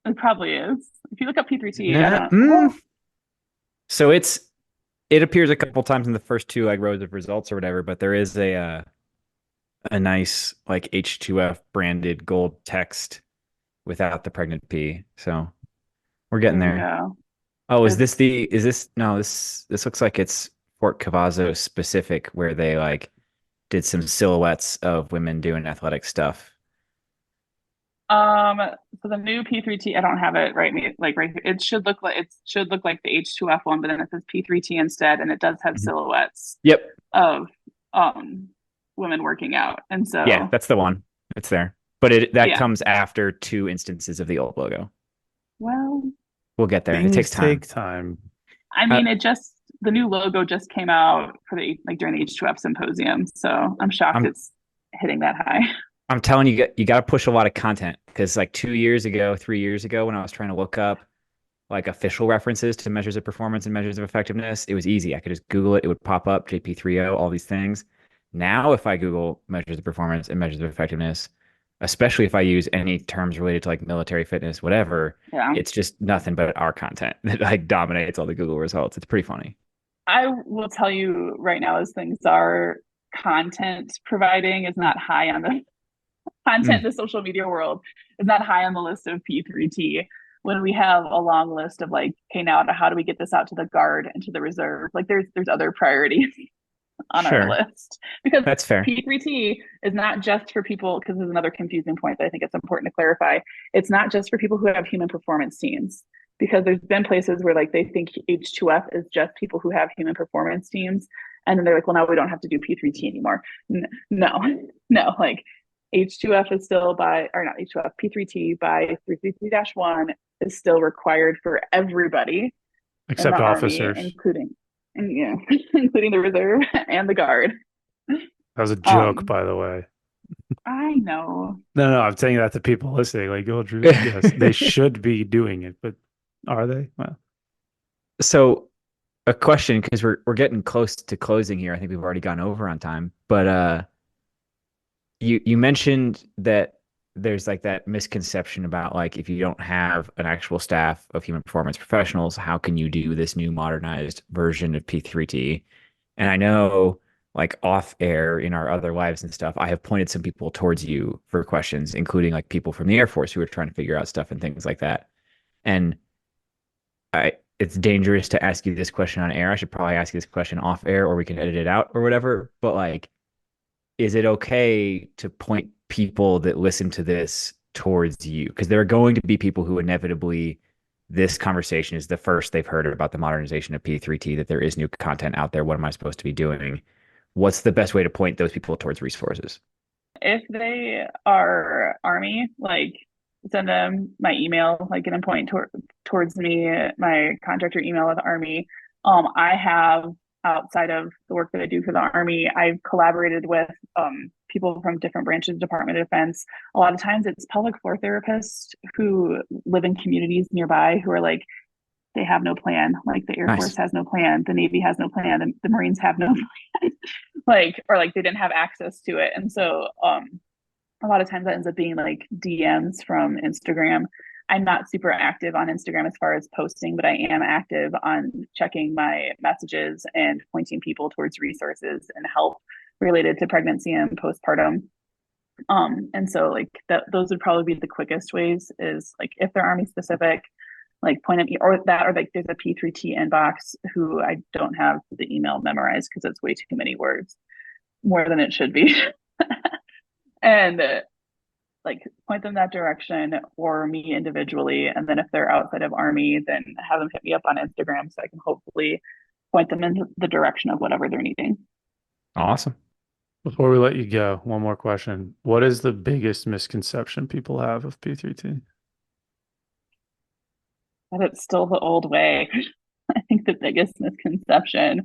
It probably is. If you look up P3T, I Nah, don't, well, So it appears a couple times in the first two like rows of results or whatever, but there is a nice like H2F branded gold text without the pregnant P. So we're getting there you there. go. Oh, It's, this looks like it's Fort Cavazo specific where they like did some silhouettes of women doing athletic stuff. so the new P3T, I don't have it right, like right here. It should look like the H2F one, but then it says P3T instead, and it does have Mhm. silhouettes Yep. of women working out. And Yeah, so that's the one. It's there. But that yeah, comes after two instances of the old logo. well, We'll get there. It Things takes time. take time. I Uh, mean, the new logo just came out for the like during the H2F symposium, so I'm shocked I'm it's hitting that high. I'm telling you, you got to push a lot of content because like 2 years ago, 3 years ago, when I was trying to look up like official references to measures of performance and measures of effectiveness, it was easy. I could just Google it. It would pop up JP30, all these things. Now, if I Google measures of performance and measures of effectiveness, especially if I use any terms related to like military fitness, whatever, Yeah. it's just nothing but our content that like dominates all the Google results. It's pretty funny. I will tell you right now, as things are, content providing is not high on the content in Mm, the social media world is not high on the list of P3T when we have a long list of like, okay, now how do we get this out to the guard and to the reserve? Like there's other priorities on our sure. list because That's fair. P3T is not just for people, because there's another confusing point that I think it's important to clarify. It's not just for people who have human performance teams, because there's been places where like they think H2F is just people who have human performance teams. And then they're like, well, now we don't have to do P3T anymore. No, no, like H2F is still or not H2F, P3T by 333-1 is still required for everybody in the Except Army, officers. including, yeah, including the reserve and the guard. That was a joke, Um, by the way. I know. No, I'm saying that to people listening. Like, oh, Drew, yes, they should be doing it, but are they? Well, So a question, because we're getting close to closing here. I think we've already gone over on time, but you mentioned that there's like that misconception about like if you don't have an actual staff of human performance professionals, how can you do this new modernized version of P3T? And I know like off air in our other lives and stuff, I have pointed some people towards you for questions, including like people from the Air Force who are trying to figure out stuff and things like that. And it's dangerous to ask you this question on air. I should probably ask you this question off air or we can edit it out or whatever. But like, is it okay to point people that listen to this towards you? Because there are going to be people who inevitably this conversation is the first they've heard about the modernization of P3T, that there is new content out there. What am I supposed to be doing? What's the best way to point those people towards resources? If they are Army, like send them my email, like get them point towards me, my contractor email with Army. I have, outside of the work that I do for the Army, I've collaborated with people from different branches of Department of Defense. A lot of times it's pelvic floor therapists who live in communities nearby who are like, they have no plan. Like the Air Force Nice. has no plan, the Navy has no plan, and the Marines have no plan. Like, or like they didn't have access to it. And so a lot of times that ends up being like DMs from Instagram. I'm not super active on Instagram as far as posting, but I am active on checking my messages and pointing people towards resources and help related to pregnancy and postpartum. And so like those would probably be the quickest ways, is like if they're Army specific, like point at me, or like there's a P3T inbox who I don't have the email memorized because it's way too many words, more than it should be. And like point them that direction, or me individually. And then if they're outside of Army, then have them hit me up on Instagram so I can hopefully point them in the direction of whatever they're needing. Awesome. Before we let you go, one more question. What is the biggest misconception people have of P3T? But it's still the old way. I think the biggest misconception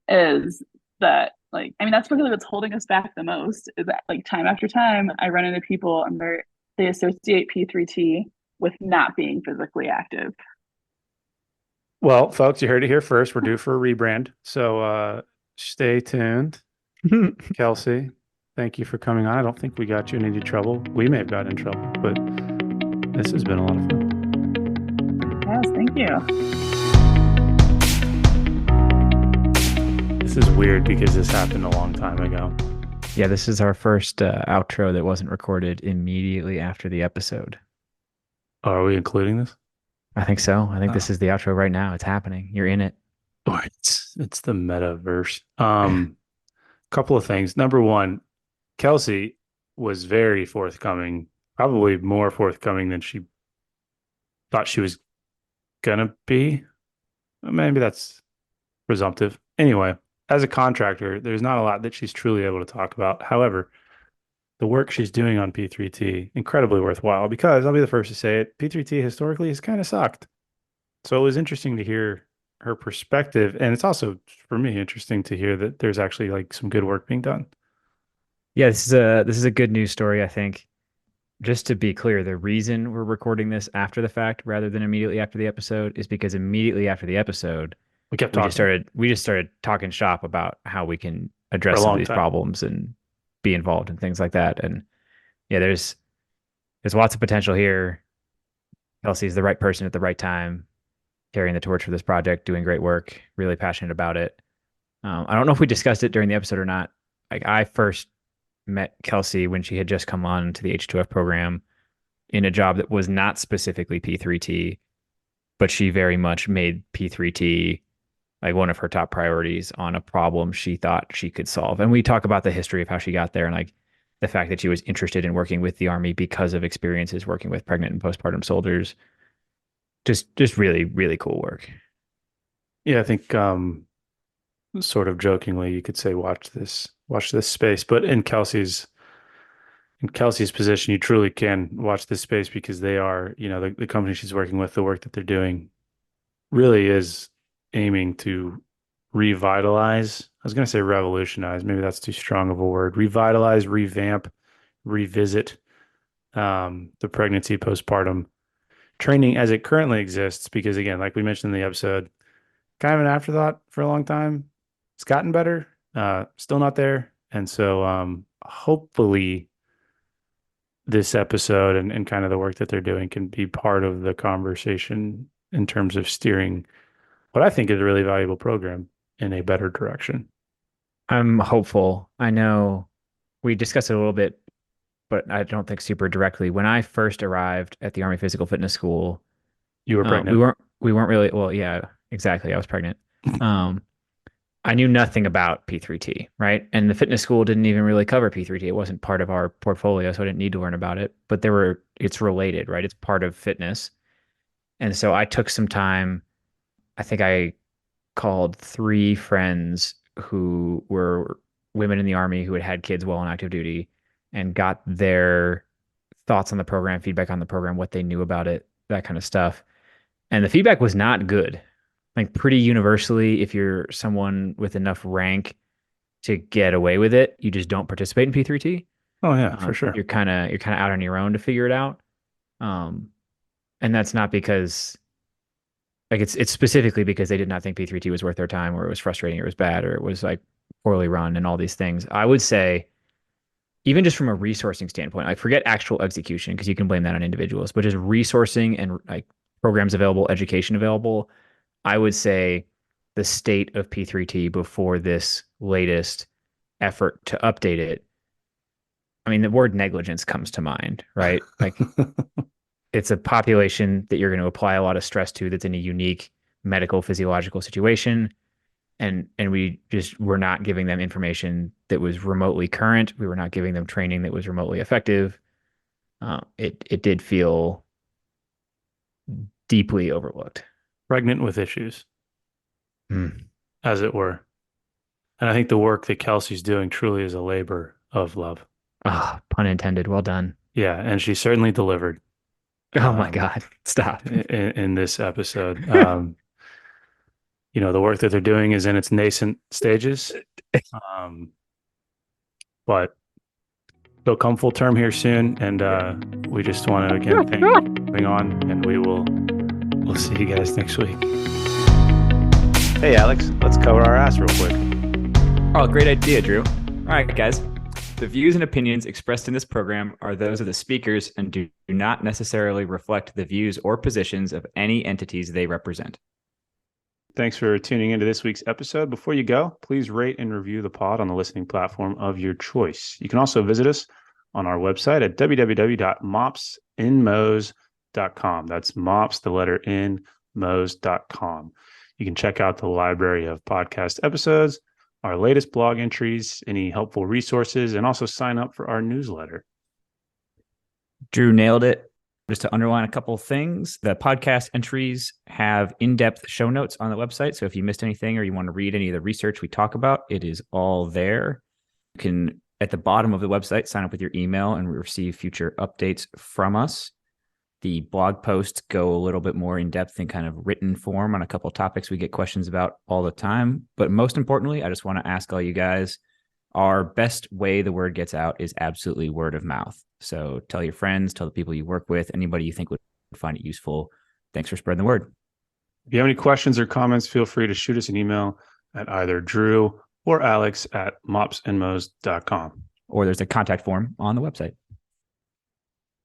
is that, like, I mean, that's really what's holding us back the most, is that like time after time I run into people and they associate P3T with not being physically active. Well, folks, you heard it here first. We're due for a rebrand. So stay tuned. Kelsey, thank you for coming on. I don't think we got you in any trouble. We may have gotten in trouble, but this has been a lot of fun. Yes, thank you. This is weird because this happened a long time ago. Yeah, this is our first outro that wasn't recorded immediately after the episode. Oh, are we including this? I think so. I think this is the outro right now. It's happening. You're in it. Oh, it's the metaverse. Couple of things. Number one, Kelsey was very forthcoming, probably more forthcoming than she thought she was gonna be. Maybe that's presumptive. Anyway, as a contractor, there's not a lot that she's truly able to talk about. However, the work she's doing on P3T, incredibly worthwhile, because I'll be the first to say it, P3T historically has kind of sucked. So it was interesting to hear her perspective. And it's also, for me, interesting to hear that there's actually like some good work being done. Yeah, this is a good news story, I think. Just to be clear, the reason we're recording this after the fact rather than immediately after the episode is because immediately after the episode, We kept talking we just started talking shop about how we can for address a some of long these time. problems and be involved in things like that. And yeah, there's lots of potential here. Kelsey's the right person at the right time, carrying the torch for this project, doing great work, really passionate about it. I don't know if we discussed it during the episode or not. Like, I first met Kelsey when she had just come on to the H2F program in a job that was not specifically P3T, but she very much made P3T like one of her top priorities on a problem she thought she could solve. And we talk about the history of how she got there and like the fact that she was interested in working with the Army because of experiences working with pregnant and postpartum soldiers. Just really, really cool work. Yeah, I think sort of jokingly you could say watch this space, but in Kelsey's position, you truly can watch this space because they are, the company she's working with, the work that they're doing really is aiming to revitalize. I was going to say revolutionize. Maybe that's too strong of a word. Revitalize, revamp, revisit the pregnancy postpartum training as it currently exists. Because again, like we mentioned in the episode, kind of an afterthought for a long time. It's gotten better, still not there. And so hopefully this episode and kind of the work that they're doing can be part of the conversation in terms of steering what I think is a really valuable program in a better direction. I'm hopeful. I know we discussed it a little bit, but I don't think super directly. When I first arrived at the Army Physical Fitness School, You were pregnant. we weren't really, well, yeah, exactly. I was pregnant. I knew nothing about P3T, right? And the fitness school didn't even really cover P3T. It wasn't part of our portfolio, so I didn't need to learn about it. But it's related, right? It's part of fitness. And so I took some time. I think I called 3 friends who were women in the Army who had had kids while on active duty and got their thoughts on the program, feedback on the program, what they knew about it, that kind of stuff. And the feedback was not good. Like pretty universally, if you're someone with enough rank to get away with it, you just don't participate in P3T. Oh yeah, for sure. You're kind of out on your own to figure it out. And that's not because like it's specifically because they did not think P3T was worth their time, or it was frustrating, or it was bad, or it was like poorly run and all these things. I would say, even just from a resourcing standpoint, like forget actual execution because you can blame that on individuals, but just resourcing and like programs available, education available, I would say the state of P3T before this latest effort to update it I mean, the word negligence comes to mind, right? Like it's a population that you're going to apply a lot of stress to that's in a unique medical physiological situation. And we just were not giving them information that was remotely current. We were not giving them training that was remotely effective. It did feel deeply overlooked. Pregnant with issues, Mm. as it were. And I think the work that Kelsey's doing truly is a labor of love. Oh, pun intended. Well done. Yeah, and she certainly delivered. Oh my God. Stop. In this episode. The work that they're doing is in its nascent stages. But they'll come full term here soon. And we just want to again thank you for coming on, and we'll see you guys next week. Hey Alex, let's cover our ass real quick. Oh, great idea, Drew. All right, guys. The views and opinions expressed in this program are those of the speakers and do not necessarily reflect the views or positions of any entities they represent. Thanks for tuning into this week's episode. Before you go, please rate and review the pod on the listening platform of your choice. You can also visit us on our website at www.mopsinmos.com. That's mops, the letter N, mos.com. You can check out the library of podcast episodes, our latest blog entries, any helpful resources, and also sign up for our newsletter. Drew nailed it. Just to underline a couple of things, the podcast entries have in-depth show notes on the website. So if you missed anything or you want to read any of the research we talk about, it is all there. You can, at the bottom of the website, sign up with your email and receive future updates from us. The blog posts go a little bit more in depth in kind of written form on a couple of topics we get questions about all the time. But most importantly, I just want to ask all you guys, our best way the word gets out is absolutely word of mouth. So tell your friends, tell the people you work with, anybody you think would find it useful. Thanks for spreading the word. If you have any questions or comments, feel free to shoot us an email at either Drew or Alex at mopsinmos.com. Or there's a contact form on the website.